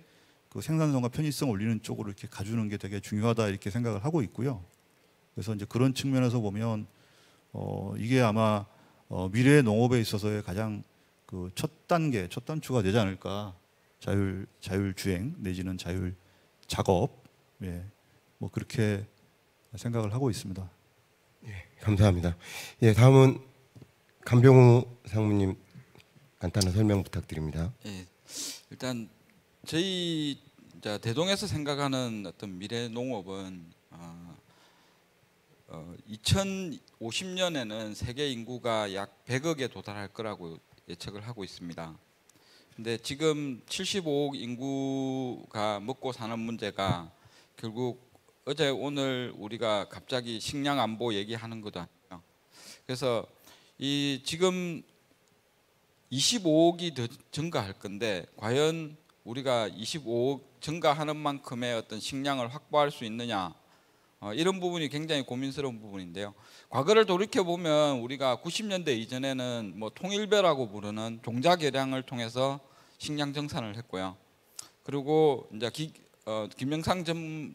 그 생산성과 편의성을 올리는 쪽으로 이렇게 가주는 게 되게 중요하다 이렇게 생각을 하고 있고요. 그래서 이제 그런 측면에서 보면 이게 아마 미래의 농업에 있어서의 가장 그 첫 단계, 첫 단추가 되지 않을까. 자율 주행 내지는 자율 작업, 예, 뭐 그렇게 생각을 하고 있습니다. 예, 감사합니다. 예, 다음은 간병우 상무님 간단한 설명 부탁드립니다. 예, 일단 저희 대동에서 생각하는 어떤 미래 농업은 2050년에는 세계 인구가 약 100억에 도달할 거라고 예측을 하고 있습니다. 근데 지금 75억 인구가 먹고 사는 문제가 결국 어제 오늘 우리가 갑자기 식량 안보 얘기하는 것도 아니에요. 그래서 이 지금 25억이 더 증가할 건데 과연 우리가 25억 증가하는 만큼의 어떤 식량을 확보할 수 있느냐, 이런 부분이 굉장히 고민스러운 부분인데요. 과거를 돌이켜 보면 우리가 90년대 이전에는 뭐 통일배라고 부르는 종자 개량을 통해서 식량 정산을 했고요. 그리고 이제 김영삼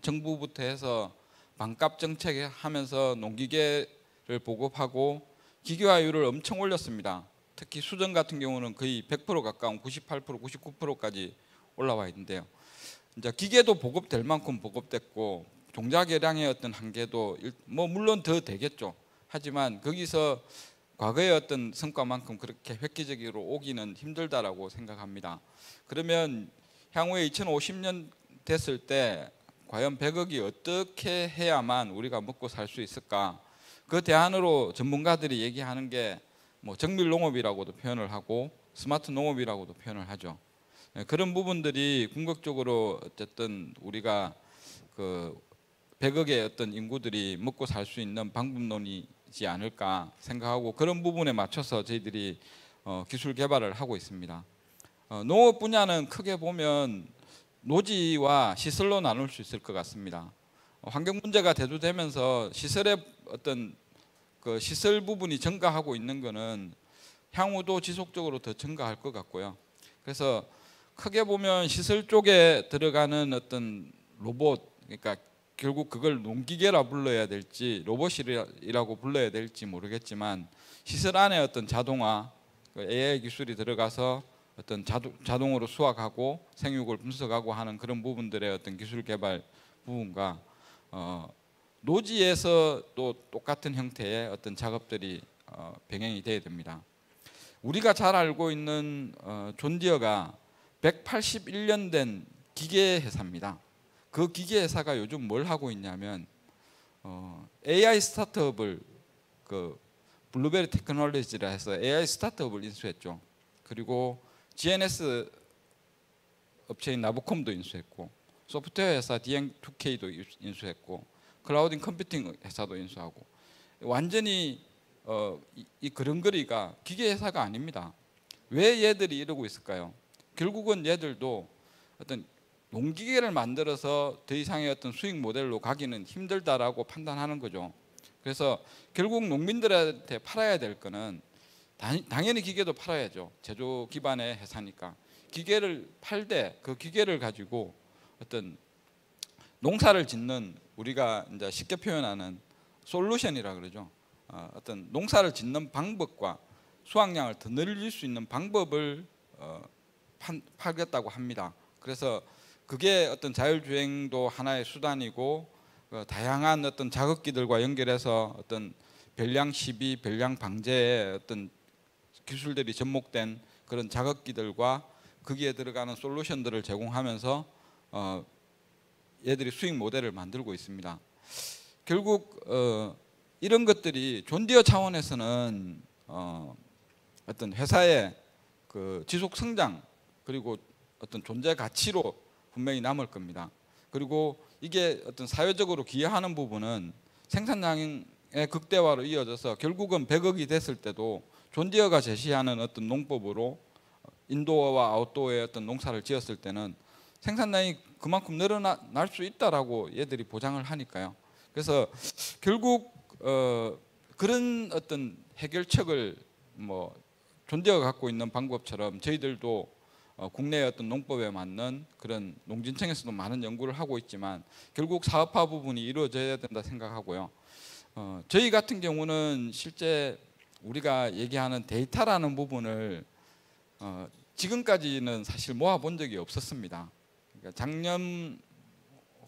정부부터 해서 반값 정책하면서 농기계를 보급하고 기계화율을 엄청 올렸습니다. 특히 수정 같은 경우는 거의 100% 가까운 98%, 99%까지 올라와 있는데요. 이제 기계도 보급될 만큼 보급됐고 종자 개량의 어떤 한계도 뭐 물론 더 되겠죠. 하지만 거기서 과거의 어떤 성과만큼 그렇게 획기적으로 오기는 힘들다라고 생각합니다. 그러면 향후에 2050년 됐을 때 과연 100억이 어떻게 해야만 우리가 먹고 살 수 있을까? 그 대안으로 전문가들이 얘기하는 게 뭐 정밀 농업이라고도 표현을 하고 스마트 농업이라고도 표현을 하죠. 그런 부분들이 궁극적으로 어쨌든 우리가 그 100억의 어떤 인구들이 먹고 살 수 있는 방법론이지 않을까 생각하고 그런 부분에 맞춰서 저희들이 기술 개발을 하고 있습니다. 농업 분야는 크게 보면 노지와 시설로 나눌 수 있을 것 같습니다. 환경 문제가 대두되면서 시설의 어떤 그 시설 부분이 증가하고 있는 것은 향후도 지속적으로 더 증가할 것 같고요. 그래서 크게 보면 시설 쪽에 들어가는 어떤 로봇, 그러니까 결국 그걸 농기계라 불러야 될지 로봇이라고 불러야 될지 모르겠지만 시설 안에 어떤 자동화, AI 기술이 들어가서 어떤 자동으로 수확하고 생육을 분석하고 하는 그런 부분들의 어떤 기술 개발 부분과 노지에서 또 똑같은 형태의 어떤 작업들이 병행이 돼야 됩니다. 우리가 잘 알고 있는 존디어가 181년 된 기계 회사입니다. 그 기계 회사가 요즘 뭘 하고 있냐면 AI 스타트업을 그 블루베리 테크놀로지라 해서 AI 스타트업을 인수했죠. 그리고 GNS 업체인 나보컴도 인수했고 소프트웨어 회사 DM2K도 인수했고 클라우딩 컴퓨팅 회사도 인수하고 완전히 이 그런거리가 기계 회사가 아닙니다. 왜 얘들이 이러고 있을까요? 결국은 얘들도 어떤 농기계를 만들어서 더 이상의 어떤 수익 모델로 가기는 힘들다라고 판단하는 거죠. 그래서 결국 농민들한테 팔아야 될 거는 당연히 기계도 팔아야죠. 제조 기반의 회사니까 기계를 팔되 그 기계를 가지고 어떤 농사를 짓는 우리가 이제 쉽게 표현하는 솔루션이라 그러죠. 어떤 농사를 짓는 방법과 수확량을 더 늘릴 수 있는 방법을 팔겠다고 합니다. 그래서 그게 어떤 자율주행도 하나의 수단이고 다양한 어떤 자극기들과 연결해서 어떤 별량 시비, 별량 방제의 어떤 기술들이 접목된 그런 자극기들과 거기에 들어가는 솔루션들을 제공하면서 얘들이 수익 모델을 만들고 있습니다. 결국 이런 것들이 존디어 차원에서는 어떤 회사의 그 지속 성장 그리고 어떤 존재 가치로 분명히 남을 겁니다. 그리고 이게 어떤 사회적으로 기여하는 부분은 생산량이 극대화로 이어져서 결국은 100억이 됐을 때도 존 디어가 제시하는 어떤 농법으로 인도어와 아웃도어의 어떤 농사를 지었을 때는 생산량이 그만큼 늘어날 수 있다라고 얘들이 보장을 하니까요. 그래서 결국 그런 어떤 해결책을 뭐 존 디어가 갖고 있는 방법처럼 저희들도 국내의 어떤 농법에 맞는 그런 농진청에서도 많은 연구를 하고 있지만 결국 사업화 부분이 이루어져야 된다 생각하고요. 저희 같은 경우는 실제 우리가 얘기하는 데이터라는 부분을 지금까지는 사실 모아본 적이 없었습니다. 그러니까 작년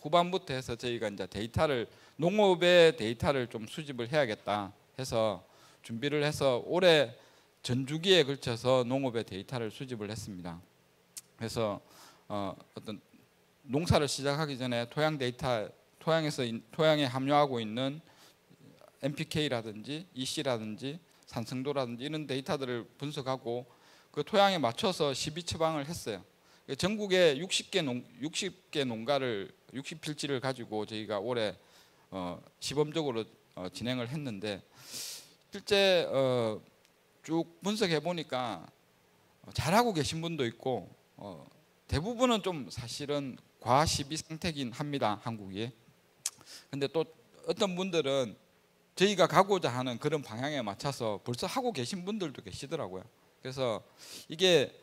후반부터 해서 저희가 이제 데이터를 농업의 데이터를 좀 수집을 해야겠다 해서 준비를 해서 올해 전주기에 걸쳐서 농업의 데이터를 수집을 했습니다. 그래서 어떤 농사를 시작하기 전에 토양 데이터, 토양에 함유하고 있는 NPK라든지 EC라든지 산성도라든지 이런 데이터들을 분석하고 그 토양에 맞춰서 시비 처방을 했어요. 전국에 60개 농가를 60필지를 가지고 저희가 올해 시범적으로 진행을 했는데 실제 쭉 분석해 보니까 잘하고 계신 분도 있고 대부분은 좀 사실은 과시비 상태긴 합니다, 한국이. 근데 또 어떤 분들은 저희가 가고자 하는 그런 방향에 맞춰서 벌써 하고 계신 분들도 계시더라고요. 그래서 이게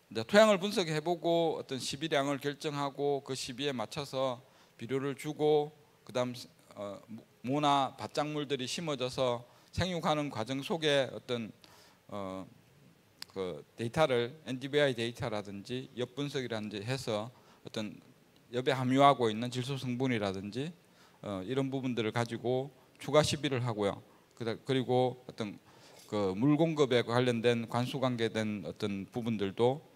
이제 토양을 분석해보고 어떤 시비량을 결정하고 그 시비에 맞춰서 비료를 주고 그다음 모나 밭작물들이 심어져서 생육하는 과정 속에 어떤 그 데이터를 NDVI 데이터라든지 엽 분석이라든지 해서 어떤 엽에 함유하고 있는 질소 성분이라든지 이런 부분들을 가지고 추가 시비를 하고요. 그리고 어떤 그 물 공급에 관련된 관수 관계된 어떤 부분들도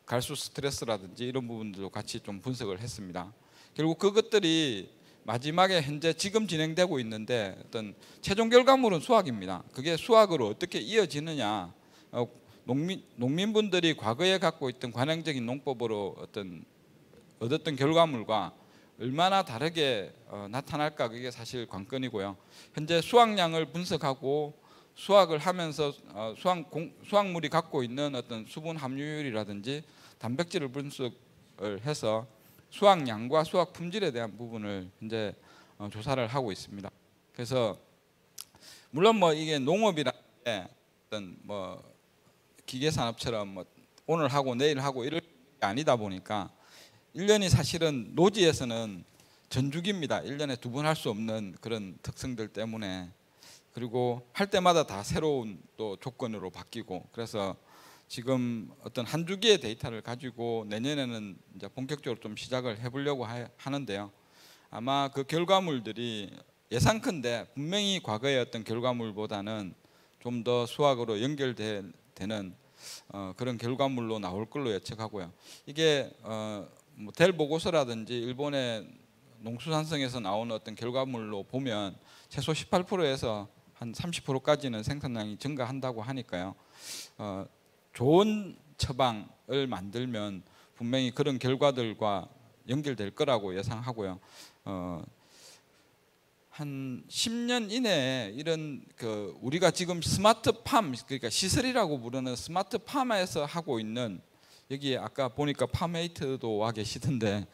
갈수 스트레스라든지 이런 부분들도 같이 좀 분석을 했습니다. 결국 그것들이 마지막에 현재 지금 진행되고 있는데 어떤 최종 결과물은 수확입니다. 그게 수확으로 어떻게 이어지느냐, 농민분들이 과거에 갖고 있던 관행적인 농법으로 어떤 얻었던 결과물과 얼마나 다르게 나타날까, 그게 사실 관건이고요. 현재 수확량을 분석하고 수확을 하면서 수확물이 갖고 있는 어떤 수분 함유율이라든지 단백질을 분석을 해서 수확량과 수확 품질에 대한 부분을 현재 조사를 하고 있습니다. 그래서 물론 뭐 이게 농업이라는 게 어떤 뭐 기계 산업처럼 뭐 오늘 하고 내일 하고 이럴 게 아니다 보니까 1년이 사실은 노지에서는 전주기입니다. 1년에 2번 할 수 없는 그런 특성들 때문에, 그리고 할 때마다 다 새로운 또 조건으로 바뀌고, 그래서 지금 어떤 한 주기의 데이터를 가지고 내년에는 이제 본격적으로 좀 시작을 해보려고 하는데요. 아마 그 결과물들이 예상컨대 분명히 과거의 어떤 결과물보다는 좀 더 수학으로 연결되는 그런 결과물로 나올 걸로 예측하고요. 이게 뭐 델 보고서라든지 일본의 농수산성에서 나오는 어떤 결과물로 보면 최소 18%에서 한 30%까지는 생산량이 증가한다고 하니까요. 좋은 처방을 만들면 분명히 그런 결과들과 연결될 거라고 예상하고요. 한 10년 이내에 이런 그 우리가 지금 스마트팜, 그러니까 시설이라고 부르는 스마트팜에서 하고 있는, 여기 아까 보니까 팜메이트도 와 계시던데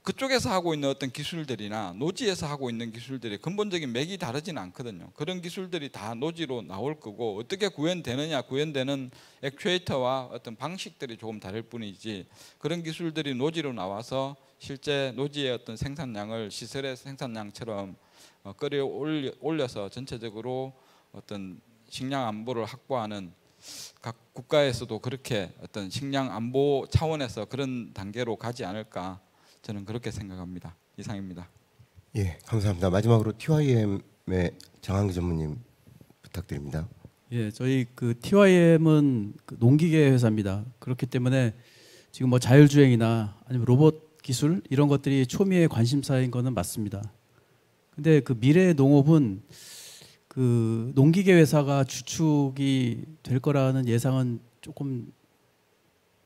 그쪽에서 하고 있는 어떤 기술들이나 노지에서 하고 있는 기술들이 근본적인 맥이 다르지는 않거든요. 그런 기술들이 다 노지로 나올 거고, 어떻게 구현되느냐, 구현되는 액추에이터와 어떤 방식들이 조금 다를 뿐이지, 그런 기술들이 노지로 나와서 실제 노지의 어떤 생산량을 시설의 생산량처럼 끌어 올려서 전체적으로 어떤 식량 안보를 확보하는, 각 국가에서도 그렇게 어떤 식량 안보 차원에서 그런 단계로 가지 않을까, 저는 그렇게 생각합니다. 이상입니다. 예, 감사합니다. 마지막으로 TYM의 장항기 전무님 부탁드립니다. 예, 저희 그 TYM은 그 농기계 회사입니다. 그렇기 때문에 지금 뭐 자율주행이나 아니면 로봇 기술 이런 것들이 초미의 관심사인 거는 맞습니다. 근데 그 미래의 농업은 그 농기계 회사가 주축이 될 거라는 예상은 조금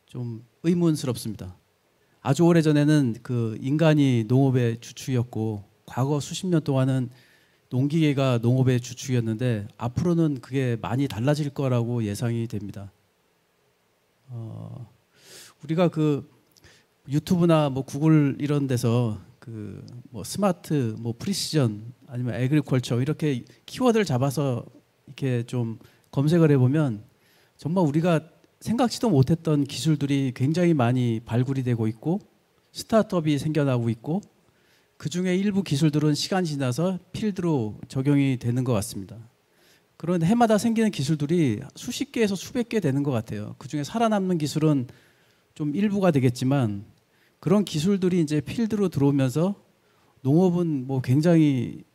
좀 의문스럽습니다. 아주 오래 전에는 그 인간이 농업의 주축이었고 과거 수십 년 동안은 농기계가 농업의 주축이었는데 앞으로는 그게 많이 달라질 거라고 예상이 됩니다. 우리가 그 유튜브나 뭐 구글 이런 데서 그 뭐 스마트, 뭐 프리시전 아니면 애그리컬처 이렇게 키워드를 잡아서 이렇게 좀 검색을 해보면 정말 우리가 생각지도 못했던 기술들이 굉장히 많이 발굴이 되고 있고 스타트업이 생겨나고 있고 그 중에 일부 기술들은 시간이 지나서 필드로 적용이 되는 것 같습니다. 그런 해마다 생기는 기술들이 수십 개에서 수백 개 되는 것 같아요. 그 중에 살아남는 기술은 좀 일부가 되겠지만 그런 기술들이 이제 필드로 들어오면서 농업은 뭐 굉장히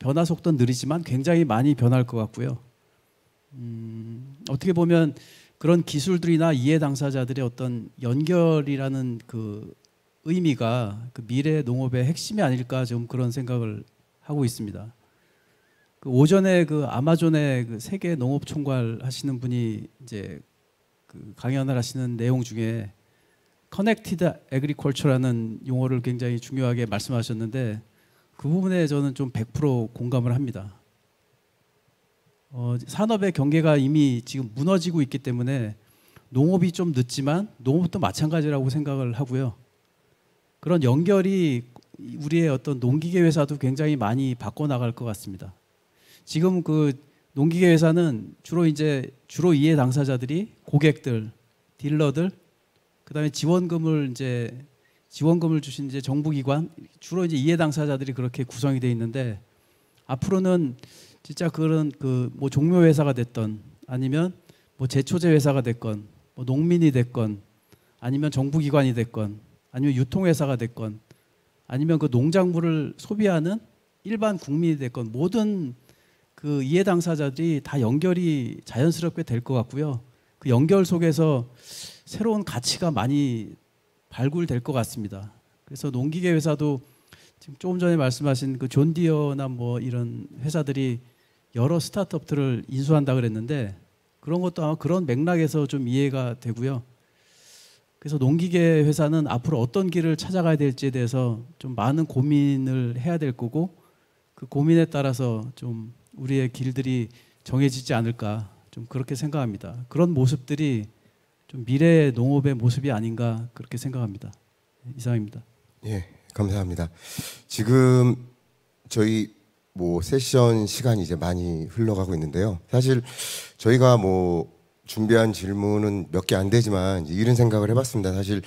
변화 속도는 느리지만 굉장히 많이 변할 것 같고요. 어떻게 보면 그런 기술들이나 이해 당사자들의 어떤 연결이라는 그 의미가 그 미래 농업의 핵심이 아닐까 좀 그런 생각을 하고 있습니다. 그 오전에 그 아마존의 그 세계 농업 총괄 하시는 분이 이제 그 강연을 하시는 내용 중에 커넥티드 애그리컬처라는 용어를 굉장히 중요하게 말씀하셨는데 그 부분에 저는 좀 100% 공감을 합니다. 산업의 경계가 이미 지금 무너지고 있기 때문에 농업이 좀 늦지만 농업도 마찬가지라고 생각을 하고요. 그런 연결이 우리의 어떤 농기계 회사도 굉장히 많이 바꿔나갈 것 같습니다. 지금 그 농기계 회사는 주로 이해 당사자들이 고객들, 딜러들, 그다음에 지원금을 주신 이제 정부기관, 주로 이제 이해 당사자들이 그렇게 구성이 돼 있는데 앞으로는 진짜 그런 그 뭐 종묘 회사가 됐던 아니면 뭐 제초제 회사가 됐건 뭐 농민이 됐건 아니면 정부기관이 됐건 아니면 유통회사가 됐건 아니면 그 농작물을 소비하는 일반 국민이 됐건 모든 그 이해 당사자들이 다 연결이 자연스럽게 될 것 같고요. 그 연결 속에서 새로운 가치가 많이 발굴될 것 같습니다. 그래서 농기계 회사도 지금 조금 전에 말씀하신 그 존 디어나 뭐 이런 회사들이 여러 스타트업들을 인수한다 그랬는데 그런 것도 아마 그런 맥락에서 좀 이해가 되고요. 그래서 농기계 회사는 앞으로 어떤 길을 찾아가야 될지에 대해서 좀 많은 고민을 해야 될 거고 그 고민에 따라서 좀 우리의 길들이 정해지지 않을까 좀 그렇게 생각합니다. 그런 모습들이 좀 미래의 농업의 모습이 아닌가 그렇게 생각합니다. 이상입니다. 예, 감사합니다. 지금 저희 뭐 세션 시간이 이제 많이 흘러가고 있는데요. 사실 저희가 뭐 준비한 질문은 몇 개 안 되지만 이런 생각을 해봤습니다. 사실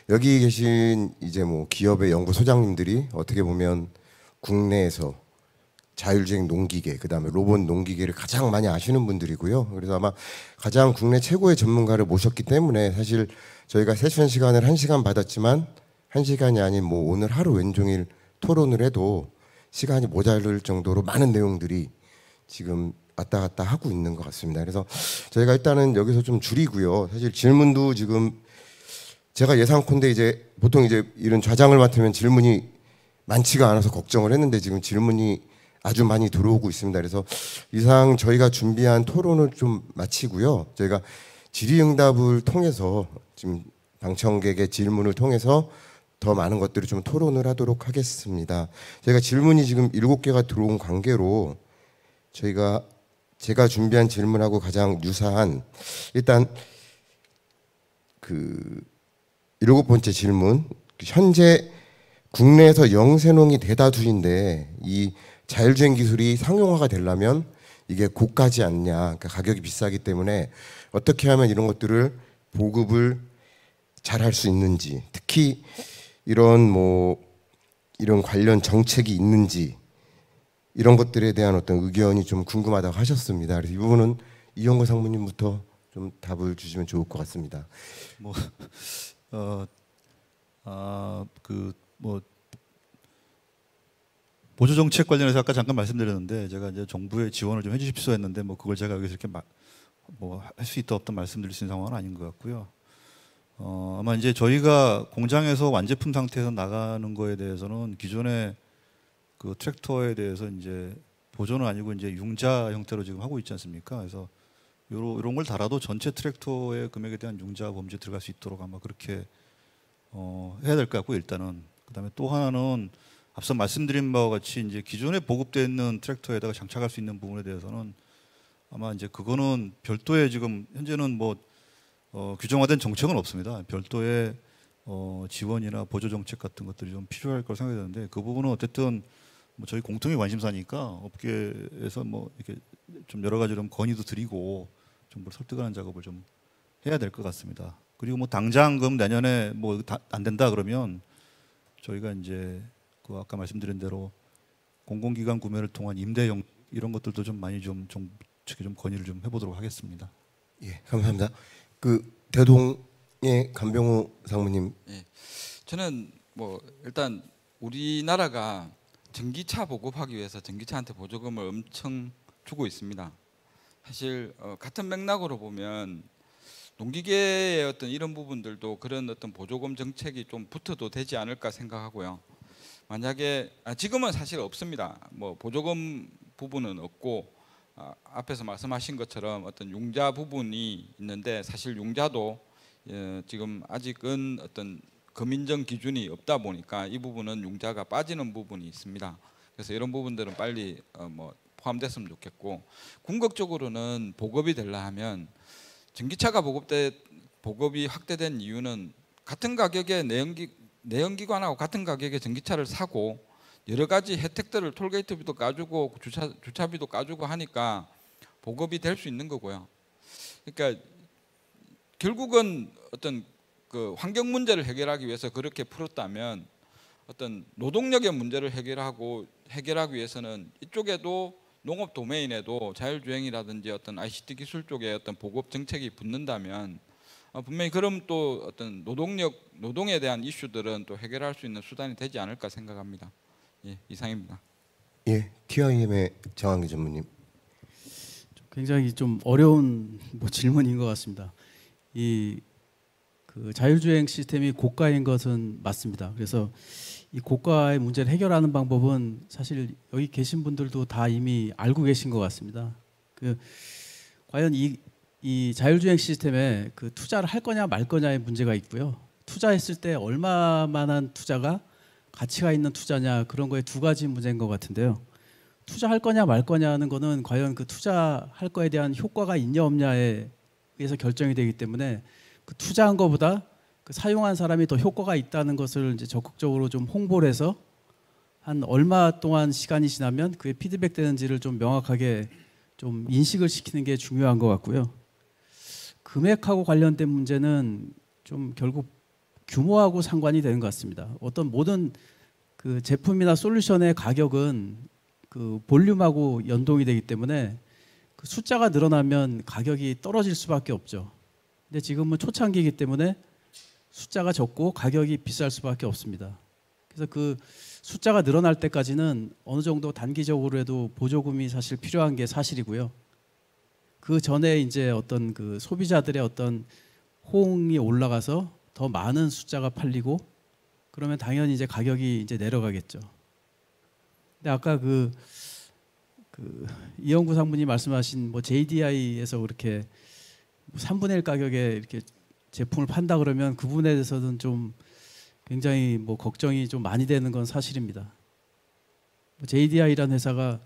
여기 계신 이제 뭐 기업의 연구소장님들이 어떻게 보면 국내에서 자율주행 농기계, 그다음에 로봇 농기계를 가장 많이 아시는 분들이고요. 그래서 아마 가장 국내 최고의 전문가를 모셨기 때문에 사실 저희가 세션 시간을 1시간 받았지만 1시간이 아닌 뭐 오늘 하루 왼종일 토론을 해도 시간이 모자랄 정도로 많은 내용들이 지금 왔다 갔다 하고 있는 것 같습니다. 그래서 저희가 일단은 여기서 좀 줄이고요. 사실 질문도 지금 제가 예상컨대 이제 보통 이제 이런 좌장을 맡으면 질문이 많지가 않아서 걱정을 했는데 지금 질문이 아주 많이 들어오고 있습니다. 그래서 이상 저희가 준비한 토론을 좀 마치고요. 저희가 질의응답을 통해서 지금 방청객의 질문을 통해서 더 많은 것들을 좀 토론을 하도록 하겠습니다. 저희가 질문이 지금 7개가 들어온 관계로 제가 준비한 질문하고 가장 유사한 일단 그 7번째 질문, 현재 국내에서 영세농이 대다수인데 이 자율주행 기술이 상용화가 되려면 이게 고가지 않냐, 그러니까 가격이 비싸기 때문에 어떻게 하면 이런 것들을 보급을 잘 할 수 있는지, 특히 이런 관련 정책이 있는지 이런 것들에 대한 어떤 의견이 좀 궁금하다고 하셨습니다. 그래서 이 부분은 이영거 상무님부터 좀 답을 주시면 좋을 것 같습니다. 보조 정책 관련해서 아까 잠깐 말씀드렸는데 제가 이제 정부의 지원을 좀 해주십시오 했는데 뭐 그걸 제가 여기서 이렇게 할 수 있다 없다 말씀드릴 수 있는 상황은 아닌 것 같고요. 아마 이제 저희가 공장에서 완제품 상태에서 나가는 거에 대해서는 기존의 그 트랙터에 대해서 이제 보조는 아니고 이제 융자 형태로 지금 하고 있지 않습니까? 그래서 이런 걸 달아도 전체 트랙터의 금액에 대한 융자 범죄에 들어갈 수 있도록 아마 그렇게 해야 될 것 같고 일단은 그다음에 또 하나는 앞서 말씀드린 바와 같이 이제 기존에 보급되어 있는 트랙터에다가 장착할 수 있는 부분에 대해서는 아마 이제 그거는 별도의 지금 현재는 뭐 규정화된 정책은 없습니다. 별도의 지원이나 보조 정책 같은 것들이 좀 필요할 거라 생각이 드는데 그 부분은 어쨌든 뭐 저희 공통의 관심사니까 업계에서 뭐 이렇게 좀 여러 가지 좀 건의도 드리고 정부를 설득하는 작업을 좀 해야 될 것 같습니다. 그리고 뭐 당장 그럼 내년에 뭐 안 된다 그러면 저희가 이제 그 아까 말씀드린 대로 공공기관 구매를 통한 임대형 이런 것들도 좀 많이 좀 측에 좀 건의를 좀 해보도록 하겠습니다. 예, 감사합니다. 그 대동의 간병호 상무님. 예, 저는 뭐 일단 우리나라가 전기차 보급하기 위해서 전기차한테 보조금을 엄청 주고 있습니다. 사실 같은 맥락으로 보면 농기계의 어떤 이런 부분들도 그런 어떤 보조금 정책이 좀 붙어도 되지 않을까 생각하고요. 만약에 지금은 사실 없습니다. 뭐 보조금 부분은 없고 앞에서 말씀하신 것처럼 어떤 융자 부분이 있는데 사실 융자도 지금 아직은 어떤 금인정 기준이 없다 보니까 이 부분은 융자가 빠지는 부분이 있습니다. 그래서 이런 부분들은 빨리 뭐 포함됐으면 좋겠고 궁극적으로는 보급이 되려 하면 전기차가 보급이 확대된 이유는 같은 가격의 내연기관하고 같은 가격의 전기차를 사고 여러 가지 혜택들을 톨게이트비도 까주고 주차비도 까주고 하니까 보급이 될 수 있는 거고요. 그러니까 결국은 어떤 그 환경 문제를 해결하기 위해서 그렇게 풀었다면 어떤 노동력의 문제를 해결하기 위해서는 이쪽에도 농업 도메인에도 자율주행이라든지 어떤 ICT 기술 쪽에 어떤 보급 정책이 붙는다면 분명히 그럼 또 어떤 노동에 대한 이슈들은 또 해결할 수 있는 수단이 되지 않을까 생각합니다. 예, 이상입니다. 예, TIM의 정한기 전무님. 굉장히 좀 어려운 질문인 것 같습니다. 그 자율주행 시스템이 고가인 것은 맞습니다. 그래서 이 고가의 문제를 해결하는 방법은 사실 여기 계신 분들도 다 이미 알고 계신 것 같습니다. 과연 이 자율주행 시스템에 그 투자를 할 거냐 말 거냐의 문제가 있고요. 투자했을 때 얼마만한 투자가 가치가 있는 투자냐 그런 거에 두 가지 문제인 것 같은데요. 투자할 거냐 말 거냐는 거는 과연 그 투자할 거에 대한 효과가 있냐 없냐에 의해서 결정이 되기 때문에 그 투자한 것보다 그 사용한 사람이 더 효과가 있다는 것을 이제 적극적으로 좀 홍보를 해서 한 얼마 동안 시간이 지나면 그게 피드백 되는지를 좀 명확하게 좀 인식을 시키는 게 중요한 것 같고요. 금액하고 관련된 문제는 좀 결국 규모하고 상관이 되는 것 같습니다. 어떤 모든 그 제품이나 솔루션의 가격은 그 볼륨하고 연동이 되기 때문에 그 숫자가 늘어나면 가격이 떨어질 수밖에 없죠. 근데 지금은 초창기이기 때문에 숫자가 적고 가격이 비쌀 수밖에 없습니다. 그래서 그 숫자가 늘어날 때까지는 어느 정도 단기적으로라도 보조금이 사실 필요한 게 사실이고요. 그 전에 이제 어떤 그 소비자들의 어떤 호응이 올라가서 더 많은 숫자가 팔리고 그러면 당연히 이제 가격이 이제 내려가겠죠. 근데 아까 그 이영구 상무님 말씀하신 뭐 JDI에서 그렇게 3분의 1 가격에 이렇게 제품을 판다 그러면 그 부분에 대해서는 좀 굉장히 뭐 걱정이 좀 많이 되는 건 사실입니다. JDI라는 회사가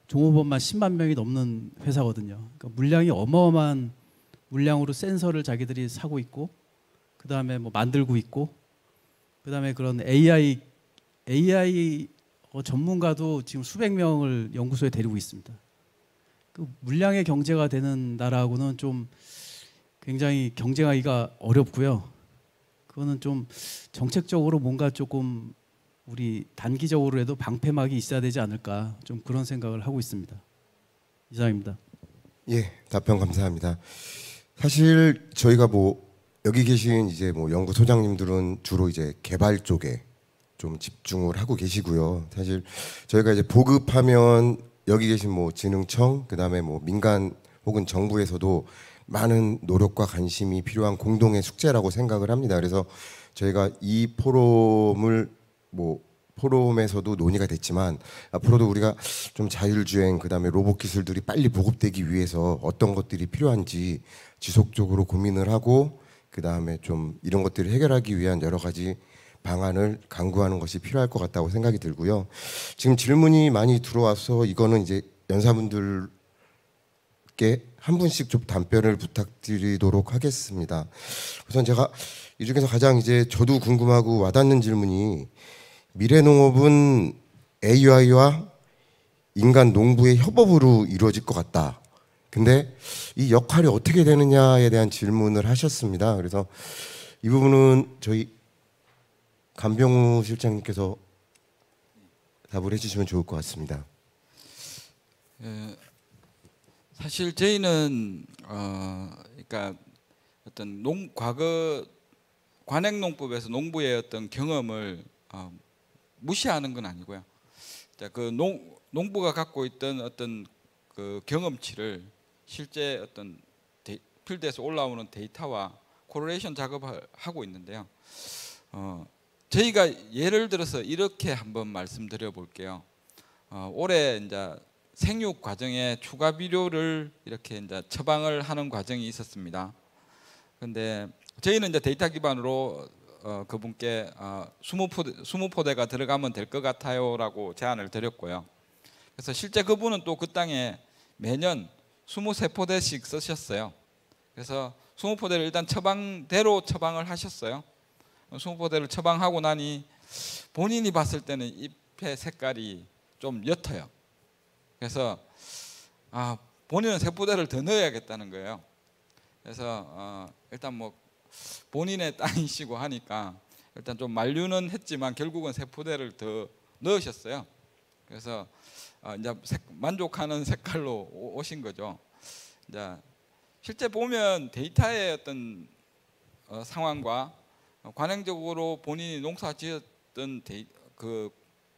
종업원만 10만 명이 넘는 회사거든요. 그러니까 물량이 어마어마한 물량으로 센서를 자기들이 사고 있고 그 다음에 뭐 만들고 있고 그 다음에 그런 AI 전문가도 지금 수백 명을 연구소에 데리고 있습니다. 그 물량의 경제가 되는 나라하고는 좀 굉장히 경쟁하기가 어렵고요. 그거는 좀 정책적으로 뭔가 조금 우리 단기적으로라도 방패막이 있어야 되지 않을까 좀 그런 생각을 하고 있습니다. 이상입니다. 예, 답변 감사합니다. 사실 저희가 뭐 여기 계신 이제 뭐 연구소장님들은 주로 이제 개발 쪽에 좀 집중을 하고 계시고요. 사실 저희가 이제 보급하면 여기 계신 뭐 진흥청 그다음에 뭐 민간 혹은 정부에서도 많은 노력과 관심이 필요한 공동의 숙제라고 생각을 합니다. 그래서 저희가 이 포럼에서도 논의가 됐지만 앞으로도 우리가 좀 자율주행 그다음에 로봇 기술들이 빨리 보급되기 위해서 어떤 것들이 필요한지 지속적으로 고민을 하고 그다음에 좀 이런 것들을 해결하기 위한 여러 가지 방안을 강구하는 것이 필요할 것 같다고 생각이 들고요. 지금 질문이 많이 들어와서 이거는 이제 연사분들께 한 분씩 좀 답변을 부탁드리도록 하겠습니다. 우선 제가 이 중에서 가장 이제 저도 궁금하고 와닿는 질문이 미래농업은 AI와 인간 농부의 협업으로 이루어질 것 같다. 근데 이 역할이 어떻게 되느냐에 대한 질문을 하셨습니다. 그래서 이 부분은 저희 간병우 실장님께서 답을 해주시면 좋을 것 같습니다. 사실 저희는 그러니까 어떤 과거 관행농법에서 농부의 어떤 경험을 무시하는 건 아니고요. 그 농부가 갖고 있던 어떤 그 경험치를 실제 어떤 필드에서 올라오는 데이터와 코레레이션 작업을 하고 있는데요. 저희가 예를 들어서 이렇게 한번 말씀드려 볼게요. 올해 이제 생육 과정에 추가 비료를 이렇게 이제 처방을 하는 과정이 있었습니다. 근데 저희는 이제 데이터 기반으로 그분께 20포대가 들어가면 될 것 같아요라고 제안을 드렸고요. 그래서 실제 그분은 또 그 땅에 매년 23포대씩 쓰셨어요. 그래서 20포대를 일단 처방대로 처방을 하셨어요. 20포대를 처방하고 나니 본인이 봤을 때는 잎의 색깔이 좀 옅어요. 그래서 본인은 3포대를 더 넣어야겠다는 거예요. 그래서 일단 뭐 본인의 땅이시고 하니까 일단 좀 만류는 했지만 결국은 3포대를 더 넣으셨어요. 그래서 이제 만족하는 색깔로 오신 거죠. 이제 실제 보면 데이터의 어떤 상황과 관행적으로 본인이 농사 지었던 그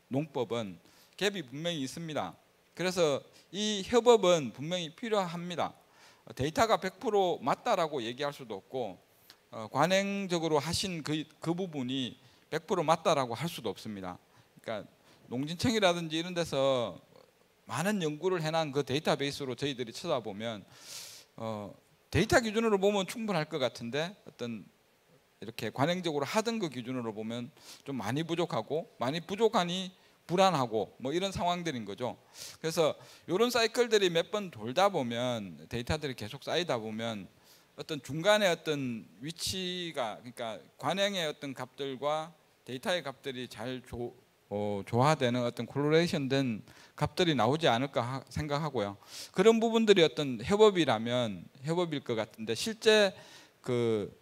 농법은 갭이 분명히 있습니다. 그래서 이 협업은 분명히 필요합니다. 데이터가 100% 맞다라고 얘기할 수도 없고 관행적으로 하신 그 부분이 100% 맞다라고 할 수도 없습니다. 그러니까 농진청이라든지 이런 데서 많은 연구를 해놓은 그 데이터베이스로 저희들이 찾아보면 데이터 기준으로 보면 충분할 것 같은데 어떤 이렇게 관행적으로 하던 그 기준으로 보면 좀 많이 부족하고 많이 부족하니 불안하고 뭐 이런 상황들인 거죠. 그래서 이런 사이클들이 몇 번 돌다 보면 데이터들이 계속 쌓이다 보면 어떤 중간에 어떤 위치가 그러니까 관행의 어떤 값들과 데이터의 값들이 잘 조화되는 어떤 콜레레이션된 값들이 나오지 않을까 생각하고요. 그런 부분들이 어떤 협업이라면 협업일 것 같은데 실제 그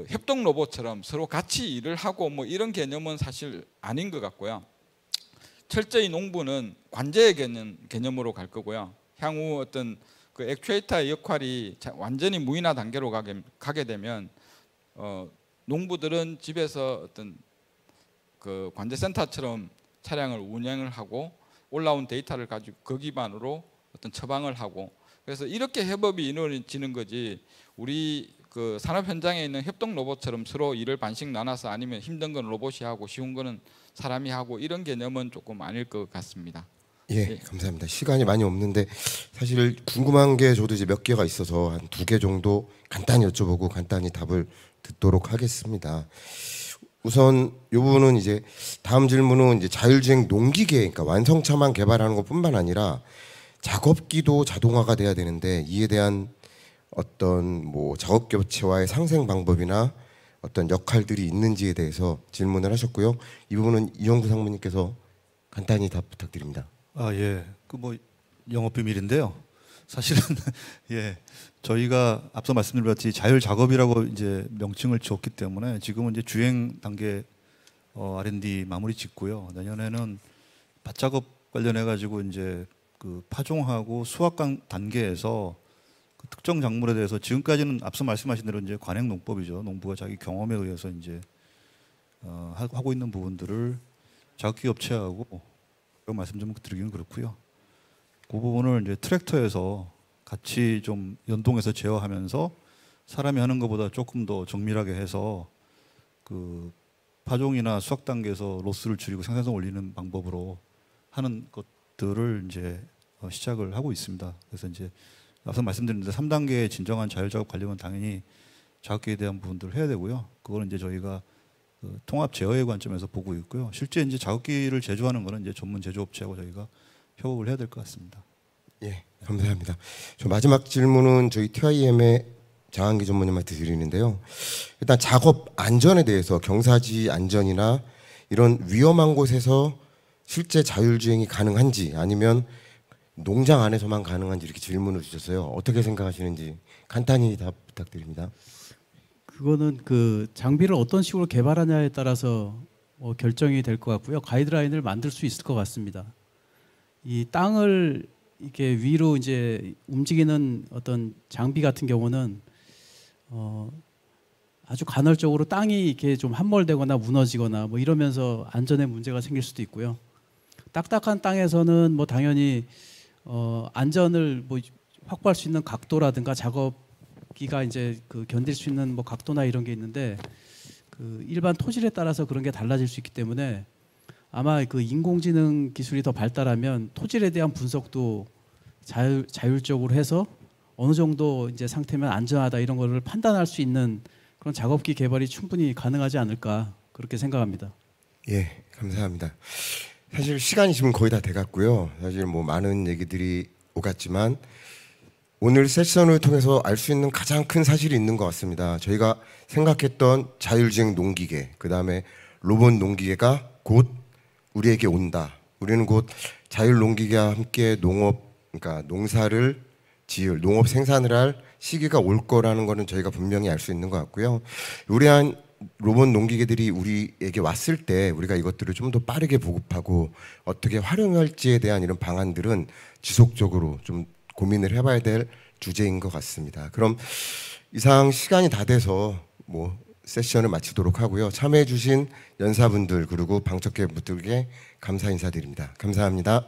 협동 로봇처럼 서로 같이 일을 하고 뭐 이런 개념은 사실 아닌 것 같고요. 철저히 농부는 관제의 개념으로 갈 거고요. 향후 어떤 그 액추에이터의 역할이 완전히 무인화 단계로 가게 되면 농부들은 집에서 어떤 그 관제센터처럼 차량을 운영을 하고 올라온 데이터를 가지고 그 기반으로 어떤 처방을 하고 그래서 이렇게 협업이 이루어지는 거지 우리 그 산업 현장에 있는 협동 로봇처럼 서로 일을 반씩 나눠서 아니면 힘든 건 로봇이 하고 쉬운 거는 사람이 하고 이런 개념은 조금 아닐 것 같습니다. 예, 감사합니다. 시간이 많이 없는데 사실 궁금한 게 저도 이제 몇 개가 있어서 한 2개 정도 간단히 여쭤보고 간단히 답을 듣도록 하겠습니다. 우선 이 부분은 이제 다음 질문은 이제 자율주행 농기계, 그러니까 완성차만 개발하는 것뿐만 아니라 작업기도 자동화가 돼야 되는데 이에 대한 어떤 뭐 작업 교체와의 상생 방법이나 어떤 역할들이 있는지에 대해서 질문을 하셨고요. 이 부분은 이영구 상무님께서 간단히 답 부탁드립니다. 예, 그 뭐 영업 비밀인데요. 사실은 예, 저희가 앞서 말씀드렸듯이 자율 작업이라고 이제 명칭을 지었기 때문에 지금은 이제 주행 단계 R&D 마무리 짓고요. 내년에는 밭작업 관련해 가지고 이제 그 파종하고 수확 단계에서 그 특정 작물에 대해서 지금까지는 앞서 말씀하신 대로 이제 관행 농법이죠. 농부가 자기 경험에 의해서 이제 하고 있는 부분들을 작업기 업체하고 말씀 좀 드리기는 그렇고요. 그 부분을 이제 트랙터에서 같이 좀 연동해서 제어하면서 사람이 하는 것보다 조금 더 정밀하게 해서 그 파종이나 수확 단계에서 로스를 줄이고 생산성 올리는 방법으로 하는 것들을 이제 시작을 하고 있습니다. 그래서 이제 앞서 말씀드린 대로 3단계의 진정한 자율 작업 관리는 당연히 작업기에 대한 부분들을 해야 되고요. 그거는 이제 저희가 그 통합 제어의 관점에서 보고 있고요. 실제 이제 작업기를 제조하는 거는 이제 전문 제조업체하고 저희가 협업을 해야 될 것 같습니다. 예, 감사합니다. 저 마지막 질문은 저희 TIM의 장한기 전무님한테 드리는데요. 일단 작업 안전에 대해서 경사지 안전이나 이런 위험한 곳에서 실제 자율주행이 가능한지 아니면 농장 안에서만 가능한지 이렇게 질문을 주셨어요. 어떻게 생각하시는지 간단히 답 부탁드립니다. 그거는 그 장비를 어떤 식으로 개발하냐에 따라서 뭐 결정이 될 것 같고요. 가이드라인을 만들 수 있을 것 같습니다. 이 땅을 이렇게 위로 이제 움직이는 어떤 장비 같은 경우는 아주 간헐적으로 땅이 이렇게 좀 함몰되거나 무너지거나 뭐 이러면서 안전에 문제가 생길 수도 있고요. 딱딱한 땅에서는 뭐 당연히 안전을 뭐 확보할 수 있는 각도라든가 작업기가 이제 그 견딜 수 있는 뭐 각도나 이런 게 있는데 그 일반 토질에 따라서 그런 게 달라질 수 있기 때문에 아마 그 인공지능 기술이 더 발달하면 토질에 대한 분석도 자율적으로 해서 어느 정도 이제 상태면 안전하다 이런 거를 판단할 수 있는 그런 작업기 개발이 충분히 가능하지 않을까 그렇게 생각합니다. 예, 감사합니다. 사실 시간이 지금 거의 다 돼갔고요. 사실 뭐 많은 얘기들이 오갔지만 오늘 세션을 통해서 알 수 있는 가장 큰 사실이 있는 것 같습니다. 저희가 생각했던 자율주행 농기계, 그 다음에 로봇 농기계가 곧 우리에게 온다. 우리는 곧 자율 농기계와 함께 그러니까 농사를 지을, 농업 생산을 할 시기가 올 거라는 거는 저희가 분명히 알 수 있는 것 같고요. 우리한 로봇 농기계들이 우리에게 왔을 때 우리가 이것들을 좀 더 빠르게 보급하고 어떻게 활용할지에 대한 이런 방안들은 지속적으로 좀 고민을 해봐야 될 주제인 것 같습니다. 그럼 이상 시간이 다 돼서 뭐 세션을 마치도록 하고요. 참여해주신 연사분들 그리고 방청객분들께 감사 인사드립니다. 감사합니다.